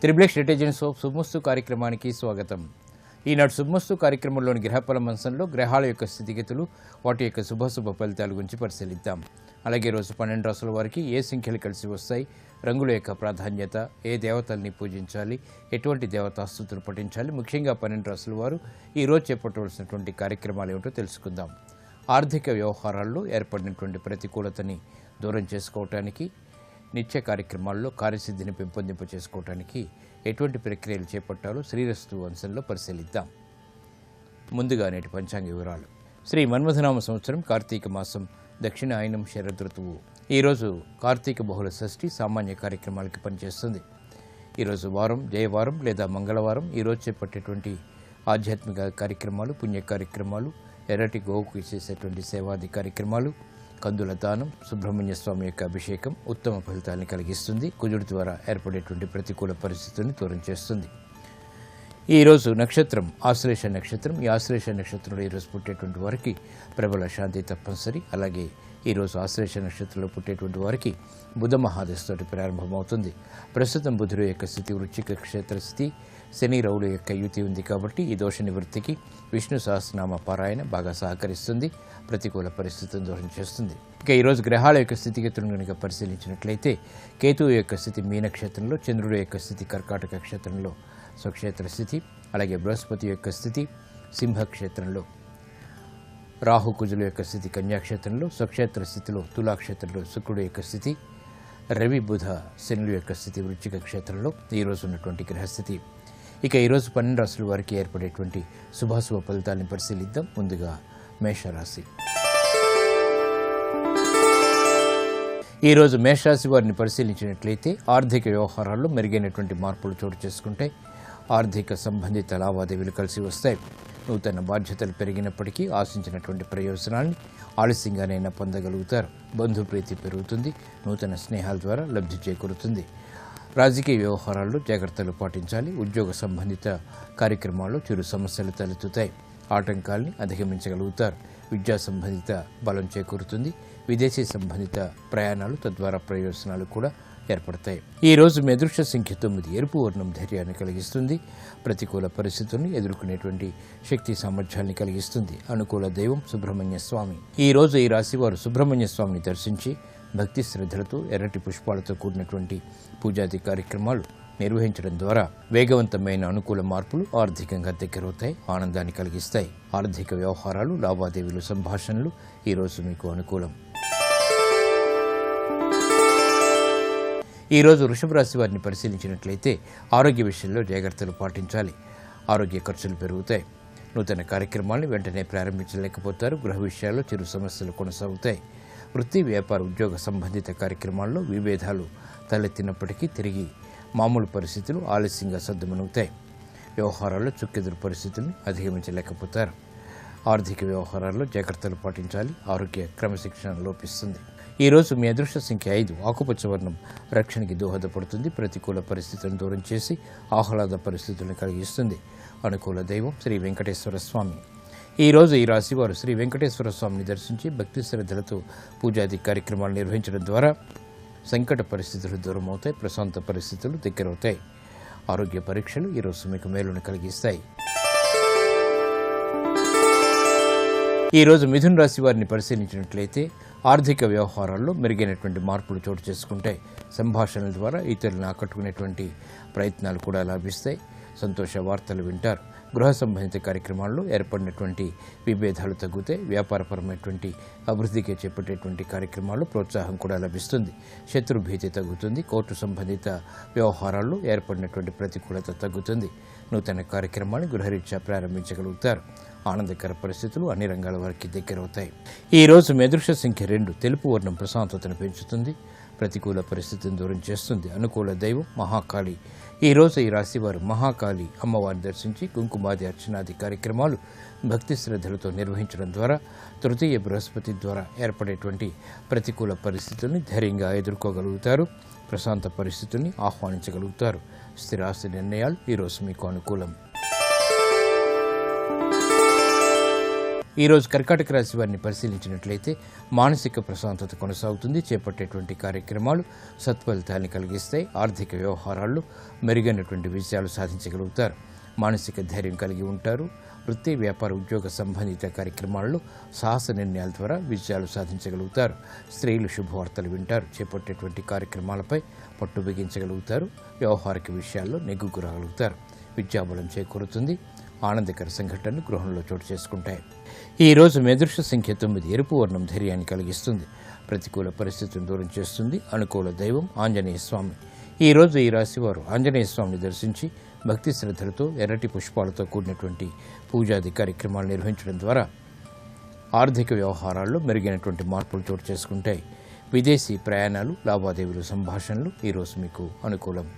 త్రిబ్లెక్స్ detergent soap శుభమస్తు కార్యక్రమానికి స్వాగతం. ఈనాడు శుభమస్తు కార్యక్రమంలోని గ్రహఫల మంచంలో గ్రహాల యొక్క స్థితిగతులు, వాటి యొక్క శుభాశుభ ఫలితాల గురించి పరిశీలిద్దాం. అలాగే రోజు 12 రాసుల వారికి ఏ సంఖ్యలు కలిసి వస్తాయి, రంగుల యొక్క ప్రాధాన్యత, ఏ దేవతల్ని పూజించాలి, ఎటువంటి దేవతాస్తుతులు పఠించాలి, ముఖ్యంగా 12 రాసుల వారు ఈరోజు చేపట్టవలసినటువంటి కార్యక్రమాలు ఏమిటో తెలుసుకుందాం. ఆర్థిక వ్యవహారాల్లో ఏర్పడినటువంటి ప్రతికూలతని దూరం చేసుకోవటానికి, నిత్య కార్యక్రమాల్లో కార్యసిద్ధిని పెంపొందింప చేసుకోవటానికి ఎటువంటి ప్రక్రియలు చేపట్టాలో శ్రీరస్తు అంశంలో పరిశీలిద్దాం. ముందుగా నేటి పంచాంగ వివరాలు. శ్రీ మన్మథనామ సంవత్సరం కార్తీక మాసం దక్షిణాయనం శరదృతువు. ఈరోజు కార్తీక బహుళ షష్ఠి సామాన్య కార్యక్రమాలకి పనిచేస్తుంది. ఈరోజు వారం జయవారం లేదా మంగళవారం. ఈరోజు చేపట్టేటువంటి ఆధ్యాత్మిక కార్యక్రమాలు, పుణ్య కార్యక్రమాలు, ఎర్రటి గోవుకు చేసేటువంటి సేవాది కార్యక్రమాలు, కందుల దానం, సుబ్రహ్మణ్య స్వామి యొక్క అభిషేకం ఉత్తమ ఫలితాలను కలిగిస్తుంది. కుజుడి ద్వారా ఏర్పడేటువంటి ప్రతికూల పరిస్థితులను దూరం చేస్తుంది. ఈరోజు నక్షత్రం ఆశ్లేష నక్షత్రం. ఈ ఆశ్లేష నక్షత్రంలో ఈరోజు పుట్టేటువంటి వారికి ప్రబల శాంతి తప్పనిసరి. అలాగే ఈరోజు ఆశ్లేష నక్షత్రంలో పుట్టేటువంటి వారికి బుధ మహాదశతోటి ప్రారంభమవుతుంది. ప్రస్తుతం బుధుడు యొక్క స్థితి వృశ్చిక క్షేత్ర స్థితి, శని రవుల యొక్క యుతి ఉంది కాబట్టి ఈ దోష నివృత్తికి విష్ణు సహస్రనామ పారాయణ బాగా సహకరిస్తుంది, ప్రతికూల పరిస్థితులను దూరం చేస్తుంది. ఇక ఈరోజు గ్రహాల యొక్క స్థితిగతులను కనుక పరిశీలించినట్లయితే కేతువు యొక్క స్థితి మీన క్షేత్రంలో, చంద్రుడు యొక్క స్థితి కర్కాటక క్షేత్రంలో స్వక్షేత్ర స్థితి, అలాగే బృహస్పతి యొక్క స్థితి సింహక్షేత్రంలో, రాహు కుజుల యొక్క స్థితి కన్యాక్షేత్రంలో, స్వక్షేత్ర స్థితిలో తులాక్షేత్రంలో శుక్రుడు యొక్క స్థితి, రవి బుధ శనుల యొక్క స్థితి వృశ్చిక క్షేత్రంలో ఈరోజు ఉన్నటువంటి గ్రహస్థితి. ఇక ఈరోజు 12 రాశుల వారికి ఏర్పడేటువంటి శుభాశుభ ఫలితాలను పరిశీలిద్దాం. ముందుగా మేషరాశి. ఈరోజు మేషరాశి వారిని పరిశీలించినట్లయితే ఆర్థిక వ్యవహారాల్లో మెరుగైనటువంటి మార్పులు చోటు చేసుకుంటే ఆర్థిక సంబంధిత లావాదేవీలు కలిసి వస్తాయి. నూతన బాధ్యతలు పెరిగినప్పటికీ ఆశించినటువంటి ప్రయోజనాల్ని ఆలస్యంగానైనా పొందగలుగుతారు. బంధుప్రీతి పెరుగుతుంది. నూతన స్నేహాల ద్వారా లబ్ధి చేకూరుతుంది. రాజకీయ వ్యవహారాల్లో జాగ్రత్తలు పాటించాలి. ఉద్యోగ సంబంధిత కార్యక్రమాల్లో చిరు సమస్యలు తలెత్తుతాయి. ఆటంకాల్ని అధిగమించగలుగుతారు. విద్యా సంబంధిత బలం చేకూరుతుంది. విదేశీ సంబంధిత ప్రయాణాలు తద్వారా ప్రయోజనాలు కూడా ఏర్పడతాయి. ఈ రోజు మీ అదృష్ట సంఖ్య 9. ఎరుపు వర్ణం ధైర్యాన్ని కలిగిస్తుంది. ప్రతికూల పరిస్థితుల్ని ఎదుర్కొనేటువంటి శక్తి సామర్థ్యాన్ని కలిగిస్తుంది. అనుకూల దైవం సుబ్రహ్మణ్య స్వామి. ఈ రోజు ఈ రాశి వారు సుబ్రహ్మణ్య స్వామిని దర్శించి భక్తి శ్రద్ధలతో ఎర్రటి పుష్పాలతో కూడినటువంటి పూజాది కార్యక్రమాలు నిర్వహించడం ద్వారా వేగవంతమైన అనుకూల మార్పులు ఆర్థికంగా దగ్గరవుతాయి, ఆనందాన్ని కలిగిస్తాయి. ఆర్థిక వ్యవహారాలు, లావాదేవీలు, సంభాషణలు ఈరోజు మీకు అనుకూలం. ఈరోజు వృషభ రాశి వారిని పరిశీలించినట్లయితే ఆరోగ్య విషయంలో జాగ్రత్తలు పాటించాలి. ఆరోగ్య ఖర్చులు పెరుగుతాయి. నూతన కార్యక్రమాలను వెంటనే ప్రారంభించలేకపోతారు. గృహ విషయాల్లో చిరు సమస్యలు కొనసాగుతాయి. వృత్తి, వ్యాపార, ఉద్యోగ సంబంధిత కార్యక్రమాల్లో విభేదాలు తలెత్తినప్పటికీ తిరిగి మామూలు పరిస్థితులు ఆలస్యంగా సర్దుమణుగుతాయి. వ్యవహారాల్లో చుక్కెదురు పరిస్థితులను అధిగమించలేకపోతారు. ఆర్థిక వ్యవహారాల్లో జాగ్రత్తలు పాటించాలి. ఆరోగ్య క్రమశిక్షణ లోపిస్తుంది. ఈరోజు మీ అదృష్ట సంఖ్య 5. ఆకుపచ్చ వర్ణం రక్షణకి దోహదపడుతుంది. ప్రతికూల పరిస్థితులను దూరం చేసి ఆహ్లాద పరిస్థితులను కలిగిస్తుంది. అనుకూల దైవం శ్రీ వెంకటేశ్వర స్వామి. ఈరోజు ఈ రాశి వారు శ్రీ వెంకటేశ్వర స్వామిని దర్శించి భక్తి శ్రద్ధలతో పూజాది కార్యక్రమాలు నిర్వహించడం ద్వారా సంకట పరిస్థితులు దూరం అవుతాయి. ప్రశాంత పరిస్థితులు దగ్గరవుతాయి. ఆరోగ్య పరీక్షలు ఈరోజు మీకు మేలును కలిగిస్తాయి. ఈరోజు మిథున రాశి వారిని పరిశీలించినట్లయితే ఆర్థిక వ్యవహారాల్లో మెరుగైనటువంటి మార్పులు చోటు చేసుకుంటాయి. సంభాషణల ద్వారా ఇతరులను ఆకట్టుకునేటువంటి ప్రయత్నాలు కూడా లాభిస్తాయి. సంతోష వార్తలు వింటారు. గృహ సంబంధిత కార్యక్రమాల్లో ఏర్పడినటువంటి విభేదాలు తగ్గుతాయి. వ్యాపారపరమైనటువంటి అభివృద్ధికి చేపట్టేటువంటి కార్యక్రమాల్లో ప్రోత్సాహం కూడా లభిస్తుంది. శత్రుభీతి తగ్గుతుంది. కోర్టు సంబంధిత వ్యవహారాల్లో ఏర్పడినటువంటి ప్రతికూలత తగ్గుతుంది. నూతన కార్యక్రమాన్ని గృహరీత్యా ప్రారంభించగలుగుతారు. ఆనందకర పరిస్థితులు అన్ని రంగాల వారికి దగ్గరవుతాయి. ఈరోజు మీ అదృష్ట సంఖ్య 2. తెలుపు వర్ణం ప్రశాంతతను పెంచుతుంది. ప్రతికూల పరిస్థితిని దూరం చేస్తుంది. అనుకూల దైవం మహాకాళి. ఈరోజు ఈ రాశి వారు మహాకాళి అమ్మవారిని దర్శించి కుంకుమాది అర్చనాది కార్యక్రమాలు భక్తి శ్రద్ధలతో నిర్వహించడం ద్వారా తృతీయ బృహస్పతి ద్వారా ఏర్పడేటువంటి ప్రతికూల పరిస్థితుల్ని ధైర్యంగా ఎదుర్కోగలుగుతారు. ప్రశాంత పరిస్థితుల్ని ఆహ్వానించగలుగుతారు. స్థిరాస్తి నిర్ణయాలు ఈరోజు మీకు అనుకూలం. ఈరోజు కర్కాటక రాశి వారిని పరిశీలించినట్లయితే మానసిక ప్రశాంతత కొనసాగుతుంది. చేపట్టేటువంటి కార్యక్రమాలు సత్ఫలితాన్ని కలిగిస్తాయి. ఆర్థిక వ్యవహారాల్లో మెరుగైనటువంటి విజయాలు సాధించగలుగుతారు. మానసిక ధైర్యం కలిగి ఉంటారు. వృత్తి, వ్యాపార, ఉద్యోగ సంబంధిత కార్యక్రమాల్లో సాహస నిర్ణయాల ద్వారా విజయాలు సాధించగలుగుతారు. స్త్రీలు శుభవార్తలు వింటారు. చేపట్టేటువంటి కార్యక్రమాలపై పట్టు బిగించగలుగుతారు. వ్యవహారిక విషయాల్లో నెగ్గుకు రాగలుగుతారు. విద్యాబలం చేకూరుతుంది. ఆనందకర సంఘటనలు గృహంలో చోటు చేసుకుంటాయి. ఈరోజు మీ అదృష్ట సంఖ్య 9. ఎరుపు వర్ణం ధైర్యాన్ని కలిగిస్తుంది. ప్రతికూల పరిస్థితులను దూరం చేస్తుంది. అనుకూల దైవం ఆంజనేయ స్వామి. ఈరోజు ఈ రాశివారు ఆంజనేయ స్వామిని దర్శించి భక్తి శ్రద్ధలతో ఎర్రటి పుష్పాలతో కూడినటువంటి పూజాది కార్యక్రమాలు నిర్వహించడం ద్వారా ఆర్థిక వ్యవహారాల్లో మెరుగైనటువంటి మార్పులు చోటు చేసుకుంటాయి. విదేశీ ప్రయాణాలు, లావాదేవీలు, సంభాషణలు ఈరోజు మీకు అనుకూలం.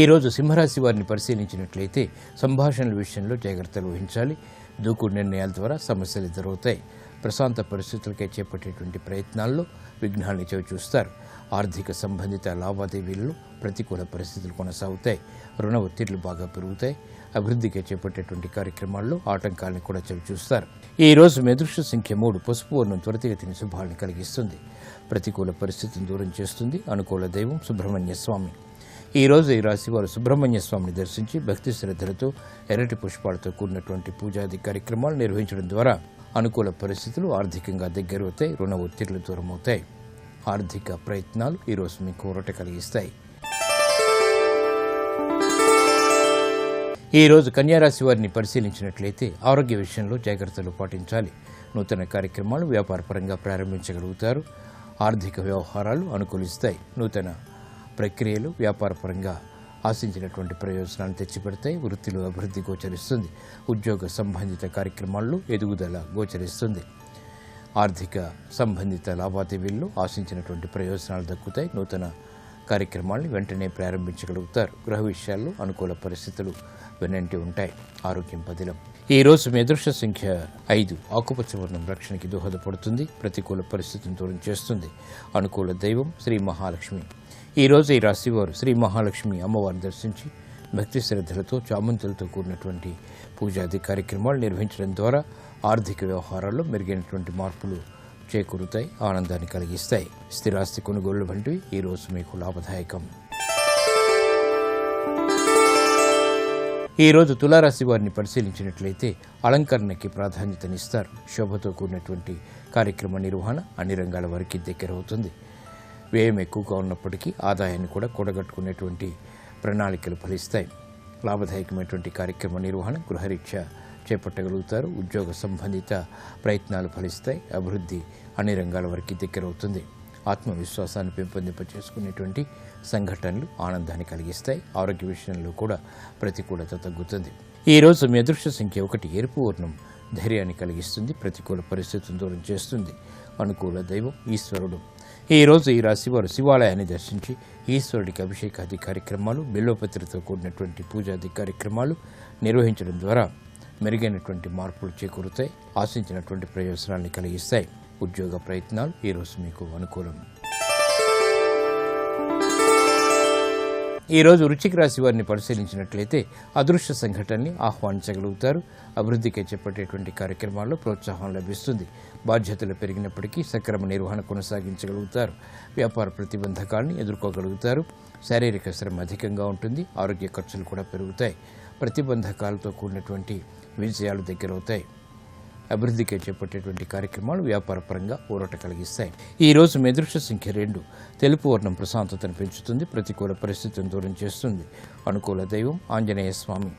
ఈరోజు సింహరాశి వారిని పరిశీలించినట్లయితే సంభాషణల విషయంలో జాగ్రత్తలు వహించాలి. దూకుడు నిర్ణయాల ద్వారా సమస్యలు ఎదురవుతాయి. ప్రశాంత పరిస్థితులకై చేపట్టేటువంటి ప్రయత్నాల్లో విఘ్నాన్ని చవిచూస్తారు. ఆర్థిక సంబంధిత లావాదేవీల్లో ప్రతికూల పరిస్థితులు కొనసాగుతాయి. రుణ ఒత్తిళ్లు బాగా పెరుగుతాయి. అభివృద్ధికి చేపట్టేటువంటి కార్యక్రమాల్లో ఆటంకాలను కూడా చవిచూస్తారు. ఈ రోజు మీ అదృష్ట సంఖ్య 3. పసుపు వర్ణం త్వరితగతిని శుభాలను కలిగిస్తుంది. ప్రతికూల పరిస్థితిని దూరం చేస్తుంది. అనుకూల దైవం సుబ్రహ్మణ్య స్వామి. ఈరోజు ఈ రాశి వారు సుబ్రహ్మణ్య స్వామిని దర్శించి భక్తి శ్రద్ధలతో ఎర్రటి పుష్పాలతో కూడినటువంటి పూజాది కార్యక్రమాలు నిర్వహించడం ద్వారా అనుకూల పరిస్థితులు ఆర్థికంగా దగ్గరవుతాయి. రుణ ఒత్తిళ్లు దూరమవుతాయి. ఆర్థిక ప్రయత్నాలు ఈరోజు మీకు ఊరట కలిగిస్తాయి. ఈరోజు కన్యారాశి వారిని పరిశీలించినట్లయితే ఆరోగ్య విషయంలో జాగ్రత్తలు పాటించాలి. నూతన కార్యక్రమాలు వ్యాపారపరంగా ప్రారంభించగలుగుతారు. ఆర్థిక వ్యవహారాలు అనుకూలిస్తాయి. నూతన ప్రక్రియలు వ్యాపారపరంగా ఆశించినటువంటి ప్రయోజనాలు తెచ్చిపెడతాయి. వృత్తిలో అభివృద్ధి గోచరిస్తుంది. ఉద్యోగ సంబంధిత కార్యక్రమాల్లో ఎదుగుదల గోచరిస్తుంది. ఆర్థిక సంబంధిత లావాదేవీల్లో ఆశించినటువంటి ప్రయోజనాలు దక్కుతాయి. నూతన కార్యక్రమాలను వెంటనే ప్రారంభించగలుగుతారు. గృహ విషయాల్లో అనుకూల పరిస్థితులు వెన్నంటి ఉంటాయి. ఆరోగ్యం పదిలం. ఈరోజు మీ అదృష్ట సంఖ్య 5. ఆకుపచ్చ వర్ణం రక్షణకి దోహదపడుతుంది. ప్రతికూల పరిస్థితిని దూరం చేస్తుంది. అనుకూల దైవం శ్రీ మహాలక్ష్మి. ఈరోజు ఈ రాశివారు శ్రీ మహాలక్ష్మి అమ్మవారిని దర్శించి భక్తి శ్రద్ధలతో చామంతులతో కూడినటువంటి పూజాది కార్యక్రమాలు నిర్వహించడం ద్వారా ఆర్థిక వ్యవహారాల్లో మెరుగైనటువంటి మార్పులు చేకూరుతాయి. ఆనందాన్ని కలిగిస్తాయి. స్థిరాస్తి కొనుగోళ్లు వంటివి ఈరోజు మీకు లాభదాయకం. ఈరోజు తులారాశి వారిని పరిశీలించినట్లయితే అలంకరణకి ప్రాధాన్యతనిస్తారు. శోభతో కూడినటువంటి కార్యక్రమ నిర్వహణ అన్ని రంగాల వారికి దగ్గరవుతుంది. వ్యయం ఎక్కువగా ఉన్నప్పటికీ ఆదాయాన్ని కూడా కూడగట్టుకునేటువంటి ప్రణాళికలు ఫలిస్తాయి. లాభదాయకమైనటువంటి కార్యక్రమ నిర్వహణ గృహరీత్యా చేపట్టగలుగుతారు. ఉద్యోగ సంబంధిత ప్రయత్నాలు ఫలిస్తాయి. అభివృద్ధి అన్ని రంగాల వరకు దగ్గరవుతుంది. ఆత్మవిశ్వాసాన్ని పెంపొందింపచేసుకునేటువంటి సంఘటనలు ఆనందాన్ని కలిగిస్తాయి. ఆరోగ్య విషయంలో కూడా ప్రతికూలత తగ్గుతుంది. ఈరోజు మీ అదృష్ట సంఖ్య 1. ఎరుపు వర్ణం ధైర్యాన్ని కలిగిస్తుంది. ప్రతికూల పరిస్థితులను దూరం చేస్తుంది. అనుకూల దైవం ఈశ్వరుడు. ఈరోజు ఈ రాశివారు శివాలయాన్ని దర్శించి ఈశ్వరుడికి అభిషేకాది కార్యక్రమాలు, బిల్వపత్రితో కూడినటువంటి పూజాది కార్యక్రమాలు నిర్వహించడం ద్వారా మెరుగైనటువంటి మార్పులు చేకూరుతాయి. ఆశించినటువంటి ప్రయోజనాన్ని కలిగిస్తాయి. ఉద్యోగ ప్రయత్నాలు ఈరోజు మీకు అనుకూలం. ఈరోజు వృశ్చిక రాశి వారిని పరిశీలించినట్లయితే అదృశ్య సంఘటనని ఆహ్వానించగలుగుతారు. అభివృద్ధికి చేపట్టేటువంటి కార్యక్రమాల్లో ప్రోత్సాహం లభిస్తుంది. బాధ్యతలు పెరిగినప్పటికీ సక్రమ నిర్వహణ కొనసాగించగలుగుతారు. వ్యాపార ప్రతిబంధకాలను ఎదుర్కోగలుగుతారు. శారీరక శ్రమ అధికంగా ఉంటుంది. ఆరోగ్య ఖర్చులు కూడా పెరుగుతాయి. ప్రతిబంధకాలతో కూడినటువంటి విజయాలు దగ్గరవుతాయి. అభివృద్ధికి చేపట్టేటువంటి కార్యక్రమాలు వ్యాపారపరంగా ఊరట కలిగిస్తాయి. ఈ రోజు మీ అదృష్ట సంఖ్య 2. తెలుపు వర్ణం ప్రశాంతతను పెంచుతుంది. ప్రతికూల పరిస్థితులను దూరం చేస్తుంది. అనుకూల దైవం ఆంజనేయ స్వామి.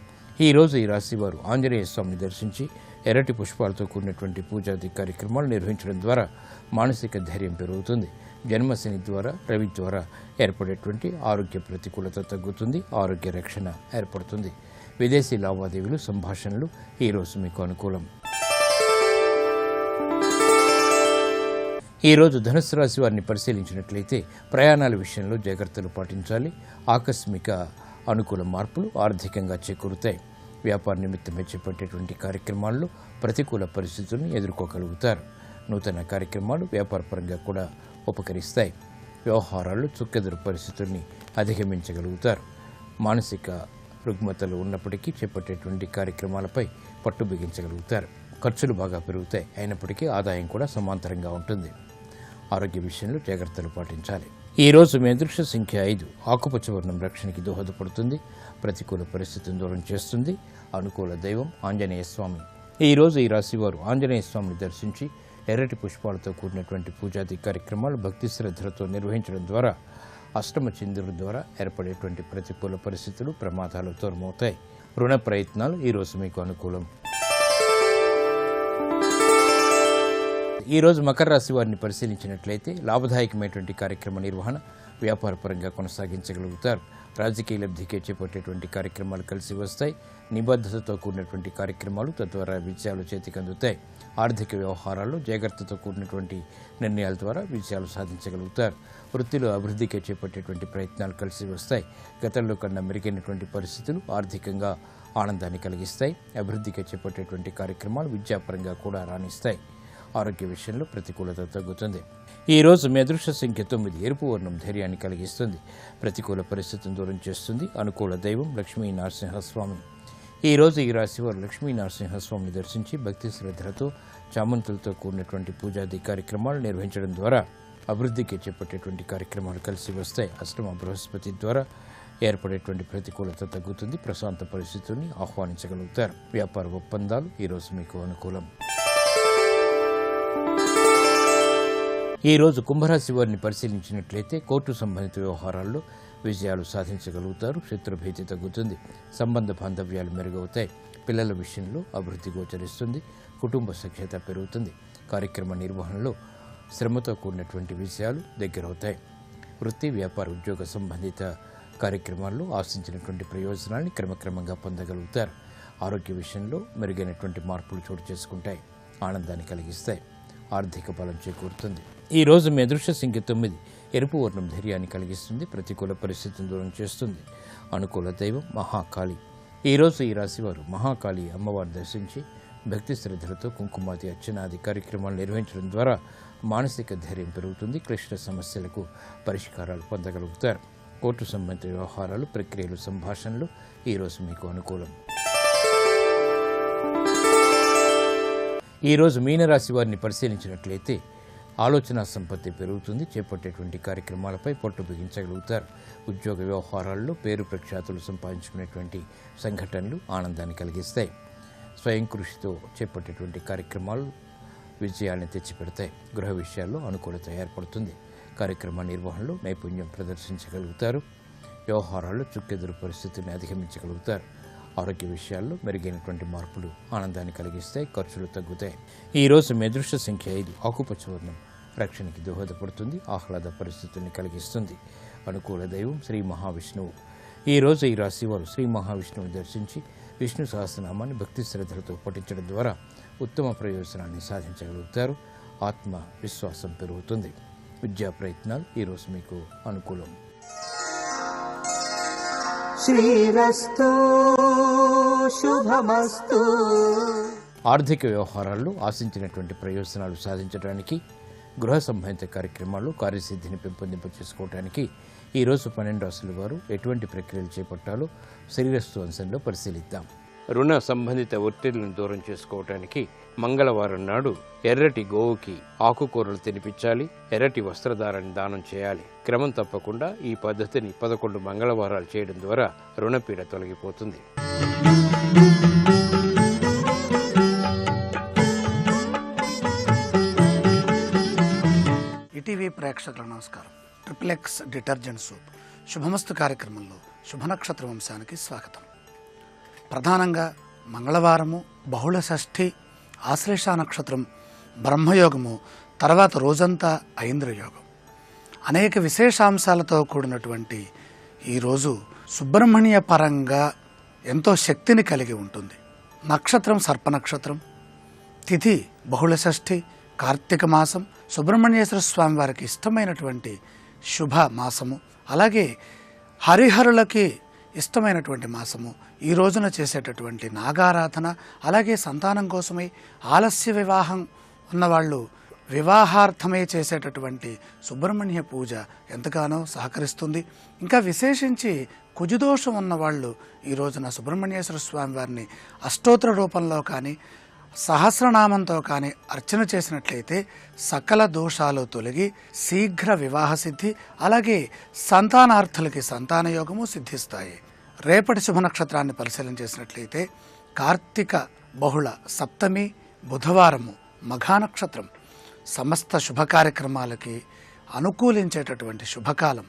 ఈ రోజు ఈ రాశి వారు ఆంజనేయ స్వామిని దర్శించి ఎర్రటి పుష్పాలతో కూడినటువంటి పూజాది కార్యక్రమాలు నిర్వహించడం ద్వారా మానసిక ధైర్యం పెరుగుతుంది. జన్మశని ద్వారా, రవి ద్వారా ఏర్పడేటువంటి ఆరోగ్య ప్రతికూలత తగ్గుతుంది. ఆరోగ్య రక్షణ ఏర్పడుతుంది. విదేశీ లావాదేవీలు, సంభాషణలు ఈరోజు మీకు అనుకూలం. ఈరోజు ధనుస్సు రాశి వారిని పరిశీలించినట్లయితే ప్రయాణాల విషయంలో జాగ్రత్తలు పాటించాలి. ఆకస్మిక అనుకూల మార్పులు ఆర్థికంగా చేకూరుతాయి. వ్యాపార నిమిత్తమే చేపట్టేటువంటి కార్యక్రమాల్లో ప్రతికూల పరిస్థితులను ఎదుర్కోగలుగుతారు. నూతన కార్యక్రమాలు వ్యాపారపరంగా కూడా ఉపకరిస్తాయి. వ్యవహారాల్లో చుక్కెదురు పరిస్థితుల్ని అధిగమించగలుగుతారు. మానసిక రుగ్మతలు ఉన్నప్పటికీ చేపట్టేటువంటి కార్యక్రమాలపై పట్టు బిగించగలుగుతారు. ఖర్చులు బాగా పెరుగుతాయి, అయినప్పటికీ ఆదాయం కూడా సమాంతరంగా ఉంటుంది. ఆరోగ్య విషయంలో జాగ్రత్తలు పాటించాలి. ఈ రోజు మీ అదృష్ట సంఖ్య 5. ఆకుపచ్చ వర్ణం రక్షణకి దోహదపడుతుంది. ప్రతికూల పరిస్థితిని దూరం చేస్తుంది. అనుకూల దైవం ఆంజనేయ స్వామి. ఈ రోజు ఈ రాశి వారు ఆంజనేయ స్వామిని దర్శించి ఎర్రటి పుష్పాలతో కూడినటువంటి పూజాది కార్యక్రమాలు భక్తి శ్రద్ధలతో నిర్వహించడం ద్వారా అష్టమ చంద్రుడి ద్వారా ఏర్పడేటువంటి ప్రతికూల పరిస్థితులు, ప్రమాదాలు దూరమవుతాయి. రుణ ప్రయత్నాలు ఈరోజు మీకు అనుకూలం. ఈరోజు మకర రాశి వారిని పరిశీలించినట్లయితే లాభదాయకమైనటువంటి కార్యక్రమ నిర్వహణ వ్యాపారపరంగా కొనసాగించగలుగుతారు. రాజకీయ లబ్ధికే చేపట్టేటువంటి కార్యక్రమాలు కలిసి వస్తాయి. నిబద్ధతతో కూడినటువంటి కార్యక్రమాలు తద్వారా విజయాలు చేతికి అందుతాయి. ఆర్థిక వ్యవహారాల్లో జాగ్రత్తతో కూడినటువంటి నిర్ణయాల ద్వారా విజయాలు సాధించగలుగుతారు. వృత్తిలో అభివృద్ధికి చేపట్టేటువంటి ప్రయత్నాలు కలిసి వస్తాయి. గతంలో కన్నా మెరుగైనటువంటి పరిస్థితులు ఆర్థికంగా ఆనందాన్ని కలిగిస్తాయి. అభివృద్ధికి చేపట్టేటువంటి కార్యక్రమాలు విద్యాపరంగా కూడా రాణిస్తాయి. ఆరోగ్య విషయంలో ప్రతికూలత తగ్గుతుంది. ఈ రోజు మీ అదృష్ట సంఖ్య 9. ఎరుపు వర్ణం ధైర్యాన్ని కలిగిస్తుంది. ప్రతికూల పరిస్థితిని దూరం చేస్తుంది. అనుకూల దైవం లక్ష్మీ నరసింహస్వామి. ఈ రోజు ఈ రాశి వారు లక్ష్మీ నరసింహస్వామిని దర్శించి భక్తి శ్రద్ధలతో చామంతులతో కూడినటువంటి పూజాది కార్యక్రమాలు నిర్వహించడం ద్వారా అభివృద్ధికి చేపట్టేటువంటి కార్యక్రమాలు కలిసి వస్తాయి. అష్టమ బృహస్పతి ద్వారా ఏర్పడేటువంటి ప్రతికూలత తగ్గుతుంది. ప్రశాంత పరిస్థితుల్ని ఆహ్వానించగలుగుతారు. వ్యాపార ఒప్పందాలు ఈరోజు మీకు అనుకూలం. ఈ రోజు కుంభరాశి వారిని పరిశీలించినట్లయితే కోర్టు సంబంధిత వ్యవహారాల్లో విజయాలు సాధించగలుగుతారు. శత్రుభీతి తగ్గుతుంది. సంబంధ బాంధవ్యాలు మెరుగవుతాయి. పిల్లల విషయంలో అభివృద్ధి గోచరిస్తుంది. కుటుంబ సఖ్యత పెరుగుతుంది. కార్యక్రమ నిర్వహణలో శ్రమతో కూడినటువంటి విజయాలు దగ్గరవుతాయి. వృత్తి, వ్యాపార, ఉద్యోగ సంబంధిత కార్యక్రమాల్లో ఆశించినటువంటి ప్రయోజనాన్ని క్రమక్రమంగా పొందగలుగుతారు. ఆరోగ్య విషయంలో మెరుగైనటువంటి మార్పులు చోటు చేసుకుంటాయి. ఆనందాన్ని కలిగిస్తాయి. ఆర్థిక బలం చేకూరుతుంది. ఈ రోజు మీ అదృష్ట సంఖ్య 9. ఎరుపు వర్ణం ధైర్యాన్ని కలిగిస్తుంది. ప్రతికూల పరిస్థితిని దూరం చేస్తుంది. అనుకూల దైవం మహాకాళి. ఈ రోజు ఈ రాశివారు మహాకాళి అమ్మవారిని దర్శించి భక్తి శ్రద్ధలతో కుంకుమాది అర్చనాది కార్యక్రమాలు నిర్వహించడం ద్వారా మానసిక ధైర్యం పెరుగుతుంది. క్లిష్ట సమస్యలకు పరిష్కారాలు పొందగలుగుతారు. కోర్టు సంబంధిత వ్యవహారాలు, ప్రక్రియలు, సంభాషణలు ఈరోజు మీకు అనుకూలం. ఈరోజు మీనరాశి వారిని పరిశీలించినట్లయితే ఆలోచన సంపత్తి పెరుగుతుంది. చేపట్టేటువంటి కార్యక్రమాలపై పట్టు బిగించగలుగుతారు. ఉద్యోగ వ్యవహారాల్లో పేరు ప్రఖ్యాతులు సంపాదించుకునేటువంటి సంఘటనలు ఆనందాన్ని కలిగిస్తాయి. స్వయం కృషితో చేపట్టేటువంటి కార్యక్రమాలు విజయాన్ని తెచ్చిపెడతాయి. గృహ విషయాల్లో అనుకూలత ఏర్పడుతుంది. కార్యక్రమ నిర్వహణలో నైపుణ్యం ప్రదర్శించగలుగుతారు. వ్యవహారాల్లో చుక్కెదురు పరిస్థితిని అధిగమించగలుగుతారు. ఆరోగ్య విషయాల్లో మెరుగైనటువంటి మార్పులు ఆనందాన్ని కలిగిస్తాయి. ఖర్చులు తగ్గుతాయి. ఈ రోజు మీ అదృష్ట సంఖ్య 5. ఆకుపచ్చ వర్ణం రక్షణకి దోహదపడుతుంది. ఆహ్లాద పరిస్థితుల్ని కలిగిస్తుంది. అనుకూల దైవం శ్రీ మహావిష్ణువు. ఈ రోజు ఈ రాశి వారు శ్రీ మహావిష్ణువుని దర్శించి విష్ణు సహస్రనామాన్ని భక్తి శ్రద్ధలతో పఠించడం ద్వారా ఉత్తమ ప్రయోజనాన్ని సాధించగలుగుతారు. ఆత్మ విశ్వాసం పెరుగుతుంది. విద్యా ప్రయత్నాలు ఈరోజు మీకు అనుకూలం. శ్రీరస్తు శుభమస్తు. ఆర్థిక వ్యవహారాల్లో ఆశించినటువంటి ప్రయోజనాలు సాధించడానికి, గృహ సంబంధిత కార్యక్రమాలు కార్యసిద్ధిని పెంపొందింపచేసుకోవడానికి ఈరోజు 12 రాశుల వారు ఎటువంటి ప్రక్రియలు చేపట్టాలో శ్రీరస్తు అంశంలో పరిశీలిద్దాం. రుణ సంబంధిత ఒత్తిళ్లను దూరం చేసుకోవటానికి మంగళవారం నాడు ఎర్రటి గోవుకి ఆకుకూరలు తినిపించాలి. ఎర్రటి వస్త్రధారాన్ని దానం చేయాలి. క్రమం తప్పకుండా ఈ పద్ధతిని 11 మంగళవారాలు చేయడం ద్వారా రుణపీడ తొలగిపోతుంది. ఈటీవీ ప్రేక్షకుల నమస్కారం. ట్రిప్లెక్స్ డిటర్జెంట్ సోప్ శుభమస్తు కార్యక్రమంలో శుభనక్షత్ర వంశానికి స్వాగతం. ప్రధానంగా మంగళవారము, బహుళ షష్ఠి, ఆశ్లేష నక్షత్రం, బ్రహ్మయోగము, తర్వాత రోజంతా ఐంద్రయోగం, అనేక విశేషాంశాలతో కూడినటువంటి ఈరోజు సుబ్రహ్మణ్య పరంగా ఎంతో శక్తిని కలిగి ఉంటుంది. నక్షత్రం సర్పనక్షత్రం, తిథి బహుళ షష్ఠి, కార్తీక మాసం, సుబ్రహ్మణ్యేశ్వర స్వామి వారికి ఇష్టమైనటువంటి శుభ మాసము, అలాగే హరిహరులకి ఇష్టమైనటువంటి మాసము. ఈ రోజున చేసేటటువంటి నాగారాధన, అలాగే సంతానం కోసమై ఆలస్య వివాహం ఉన్నవాళ్ళు వివాహార్థమే చేసేటటువంటి సుబ్రహ్మణ్య పూజ ఎంతగానో సహకరిస్తుంది. ఇంకా విశేషించి కుజుదోషం ఉన్నవాళ్ళు ఈ రోజున సుబ్రహ్మణ్యేశ్వర స్వామి వారిని అష్టోత్తర రూపంలో కానీ సహస్రనామంతో కానీ అర్చన చేసినట్లయితే సకల దోషాలు తొలగి శీఘ్ర వివాహ సిద్ధి, అలాగే సంతానార్థులకి సంతాన యోగము సిద్ధిస్తాయి. రేపటి శుభ నక్షత్రాన్ని పరిశీలన చేసినట్లయితే కార్తీక బహుళ సప్తమి బుధవారము మఘా నక్షత్రం. సమస్త శుభ కార్యక్రమాలకి అనుకూలించేటటువంటి శుభకాలం.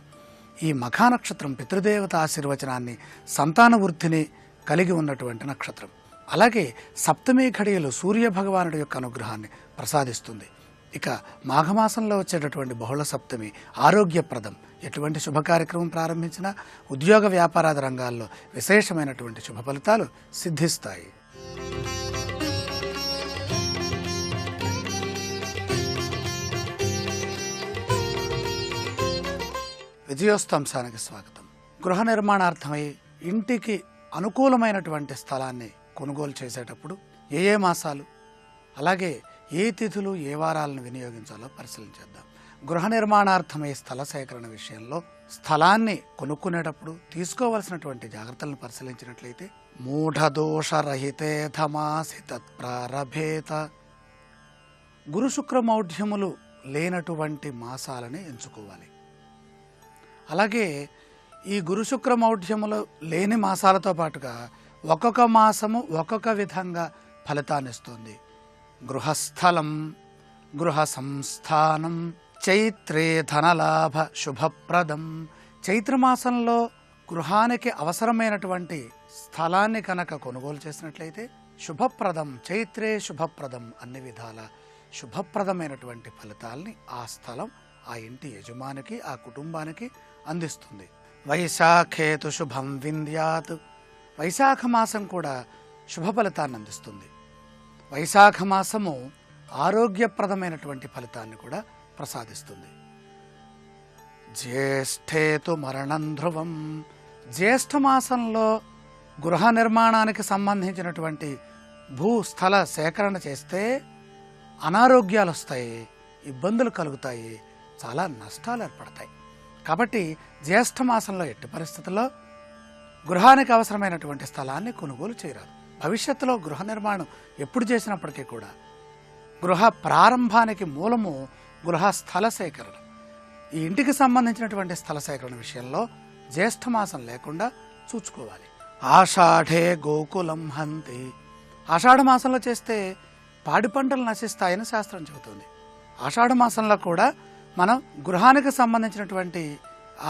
ఈ మఘా నక్షత్రం పితృదేవత ఆశీర్వచనాన్ని, సంతాన వృద్ధిని కలిగి ఉన్నటువంటి నక్షత్రం. అలాగే సప్తమి ఘడియలు సూర్య భగవానుడి యొక్క అనుగ్రహాన్ని ప్రసాదిస్తుంది. ఇక మాఘమాసంలో వచ్చేటటువంటి బహుళ సప్తమి ఆరోగ్యప్రదం. ఎటువంటి శుభ కార్యక్రమం ప్రారంభించినా ఉద్యోగ వ్యాపారాది రంగాల్లో విశేషమైనటువంటి శుభ ఫలితాలు సిద్ధిస్తాయి. విజయోస్తంశానికి స్వాగతం. గృహ నిర్మాణార్థమై ఇంటికి అనుకూలమైనటువంటి స్థలాన్ని కొనుగోలు చేసేటప్పుడు ఏ మాసాలు, అలాగే ఏ తిథులు ఏ వారాలను వినియోగించాలో పరిశీలించేద్దాం. గృహ నిర్మాణార్థమై స్థల సేకరణ విషయంలో స్థలాన్ని కొనుక్కునేటప్పుడు తీసుకోవలసినటువంటి జాగ్రత్తలను పరిశీలించినట్లయితే మూఢదోషరహితేధమాసి తత్ప్రారభేత, గురు శుక్ర మౌఢ్యములు లేనటువంటి మాసాలని ఎంచుకోవాలి. అలాగే ఈ గురు శుక్ర మౌఢ్యములు లేని మాసాలతో పాటుగా ఒక్కొక్క మాసము ఒక్కొక్క విధంగా ఫలితాన్ని ఇస్తుంది. గృహస్థలం, గృహ సంస్థానం, చైత్రే ధనలాభ శుభప్రదం. చైత్రమాసంలో గృహానికి అవసరమైనటువంటి స్థలాన్ని కనుక కొనుగోలు చేసినట్లయితే శుభప్రదం, చైత్రే శుభప్రదం, అన్ని విధాల శుభప్రదమైనటువంటి ఫలితాల్ని ఆ స్థలం ఆ ఇంటి యజమానికి ఆ కుటుంబానికి అందిస్తుంది. వైశాఖేతు శుభం వింద్యాత్, వైశాఖ మాసం కూడా శుభ ఫలితాన్ని అందిస్తుంది. వైశాఖ మాసము ఆరోగ్యప్రదమైనటువంటి ఫలితాన్ని కూడా ప్రసాదిస్తుంది. జ్యేష్ఠేతు మరణం ధ్రువం, జ్యేష్ఠ మాసంలో గృహ నిర్మాణానికి సంబంధించినటువంటి భూస్థల సేకరణ చేస్తే అనారోగ్యాలు వస్తాయి, ఇబ్బందులు కలుగుతాయి, చాలా నష్టాలు ఏర్పడతాయి. కాబట్టి జ్యేష్ఠ మాసంలో ఎట్టి పరిస్థితుల్లో గృహానికి అవసరమైనటువంటి స్థలాన్ని కొనుగోలు చేయరాదు. భవిష్యత్తులో గృహ నిర్మాణం ఎప్పుడు చేసినప్పటికీ కూడా గృహ ప్రారంభానికి మూలము గృహ స్థల సేకరణ. ఈ ఇంటికి సంబంధించినటువంటి స్థల సేకరణ విషయంలో జ్యేష్ఠ మాసం లేకుండా చూసుకోవాలి. ఆషాఢే గోకులం హంతి, ఆషాఢ మాసంలో చేస్తే పాడి పంటలు నశిస్తాయని శాస్త్రం చెబుతుంది. ఆషాఢ మాసంలో కూడా మనం గృహానికి సంబంధించినటువంటి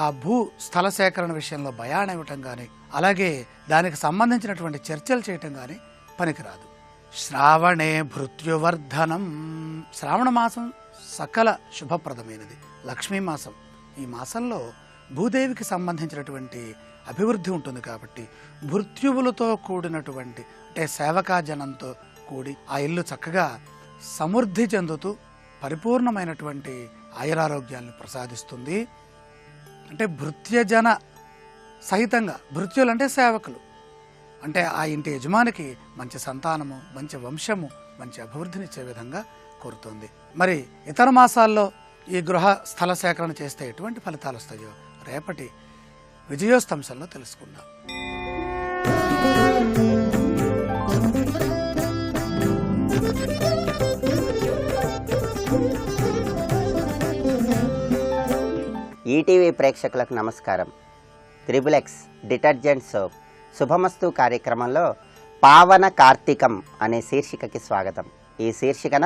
ఆ భూ స్థల సేకరణ విషయంలో భయాన్ని ఇవ్వటం కానీ, అలాగే దానికి సంబంధించినటువంటి చర్చలు చేయటం కానీ పనికిరాదు. శ్రావణే భృత్యువర్ధనం, శ్రావణ మాసం సకల శుభప్రదమైనది, లక్ష్మీ మాసం. ఈ మాసంలో భూదేవికి సంబంధించినటువంటి అభివృద్ధి ఉంటుంది కాబట్టి భృత్యువులతో కూడినటువంటి అంటే సేవకాజనంతో కూడి ఆ ఇల్లు చక్కగా సమృద్ధి చెందుతూ పరిపూర్ణమైనటువంటి ఆయురారోగ్యాలను ప్రసాదిస్తుంది. అంటే భృత్యజన సహితంగా, భృత్యులు అంటే సేవకులు, అంటే ఆ ఇంటి యజమానికి మంచి సంతానము, మంచి వంశము, మంచి అభివృద్ధినిచ్చే విధంగా కోరుతుంది. మరి ఇతర మాసాల్లో ఈ గృహ స్థల సేకరణ చేస్తే ఎటువంటి ఫలితాలు వస్తాయో రేపటి విజయోస్తంశంలో తెలుసుకుందాం. ఈటీవీ ప్రేక్షకులకు నమస్కారం. త్రిబులెక్స్ డిటర్జెంట్ సోప్ శుభమస్తు కార్యక్రమంలో పావన కార్తీకం అనే శీర్షికకి స్వాగతం. ఈ శీర్షికన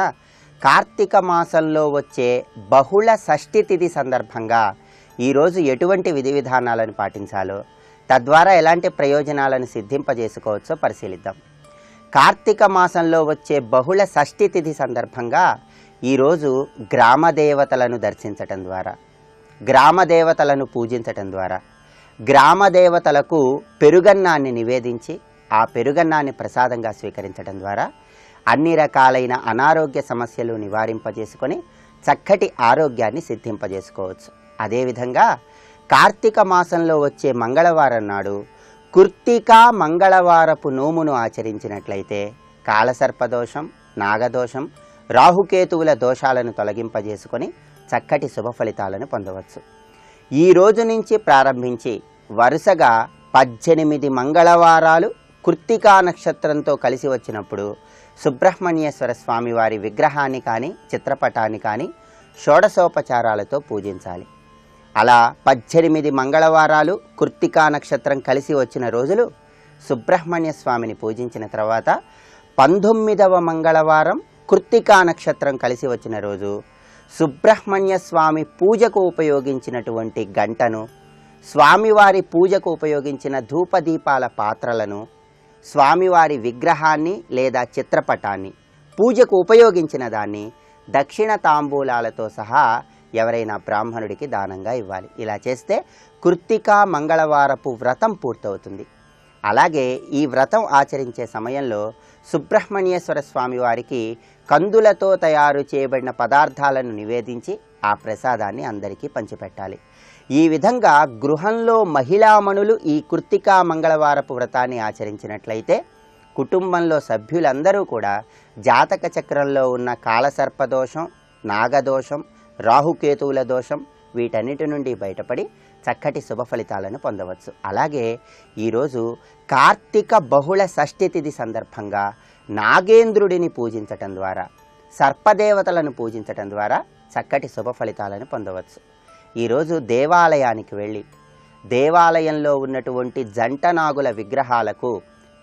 కార్తీక మాసంలో వచ్చే బహుళ షష్ఠి తిథి సందర్భంగా ఈరోజు ఎటువంటి విధి విధానాలను పాటించాలో, తద్వారా ఎలాంటి ప్రయోజనాలను సిద్ధింపజేసుకోవచ్చో పరిశీలిద్దాం. కార్తీక మాసంలో వచ్చే బహుళ షష్ఠి తిథి సందర్భంగా ఈరోజు గ్రామ దేవతలను దర్శించటం ద్వారా, గ్రామ దేవతలను పూజించటం ద్వారా, గ్రామ దేవతలకు పెరుగన్నాన్ని నివేదించి ఆ పెరుగన్నాన్ని ప్రసాదంగా స్వీకరించడం ద్వారా అన్ని రకాలైన అనారోగ్య సమస్యలు నివారింపజేసుకొని చక్కటి ఆరోగ్యాన్ని సిద్ధింపజేసుకోవచ్చు. అదేవిధంగా కార్తీక మాసంలో వచ్చే మంగళవారం నాడు కృత్తికా మంగళవారపు నోమును ఆచరించినట్లయితే కాలసర్పదోషం, నాగదోషం, రాహుకేతువుల దోషాలను తొలగింపజేసుకొని చక్కటి శుభ ఫలితాలను పొందవచ్చు. ఈ రోజు నుంచి ప్రారంభించి వరుసగా 18 మంగళవారాలు కృత్తికా నక్షత్రంతో కలిసి వచ్చినప్పుడు సుబ్రహ్మణ్యేశ్వర స్వామి వారి విగ్రహాన్ని కానీ చిత్రపటాన్ని కానీ షోడశోపచారాలతో పూజించాలి. అలా 18 మంగళవారాలు కృత్తికా నక్షత్రం కలిసి వచ్చిన రోజులు సుబ్రహ్మణ్య స్వామిని పూజించిన తర్వాత 19వ మంగళవారం కృత్తికా నక్షత్రం కలిసి వచ్చిన రోజు సుబ్రహ్మణ్య స్వామి పూజకు ఉపయోగించినటువంటి గంటను, స్వామివారి పూజకు ఉపయోగించిన ధూపదీపాల పాత్రలను, స్వామివారి విగ్రహాన్ని లేదా చిత్రపటాన్ని, పూజకు ఉపయోగించిన దాన్ని దక్షిణ తాంబూలాలతో సహా ఎవరైనా బ్రాహ్మణుడికి దానంగా ఇవ్వాలి. ఇలా చేస్తే కృత్తికా మంగళవారపు వ్రతం పూర్తవుతుంది. అలాగే ఈ వ్రతం ఆచరించే సమయంలో సుబ్రహ్మణ్యేశ్వర స్వామి వారికి కందులతో తయారు చేయబడిన పదార్థాలను నివేదించి ఆ ప్రసాదాన్ని అందరికీ పంచిపెట్టాలి. ఈ విధంగా గృహంలో మహిళామణులు ఈ కృత్తికా మంగళవారపు వ్రతాన్ని ఆచరించినట్లయితే కుటుంబంలో సభ్యులందరూ కూడా జాతక చక్రంలో ఉన్న కాలసర్పదోషం, నాగదోషం, రాహుకేతువుల దోషం వీటన్నిటి నుండి బయటపడి చక్కటి శుభ ఫలితాలను పొందవచ్చు. అలాగే ఈరోజు కార్తీక బహుళ షష్ఠి తిథి సందర్భంగా నాగేంద్రుడిని పూజించటం ద్వారా, సర్పదేవతలను పూజించటం ద్వారా చక్కటి శుభ ఫలితాలను పొందవచ్చు. ఈరోజు దేవాలయానికి వెళ్ళి దేవాలయంలో ఉన్నటువంటి జంటనాగుల విగ్రహాలకు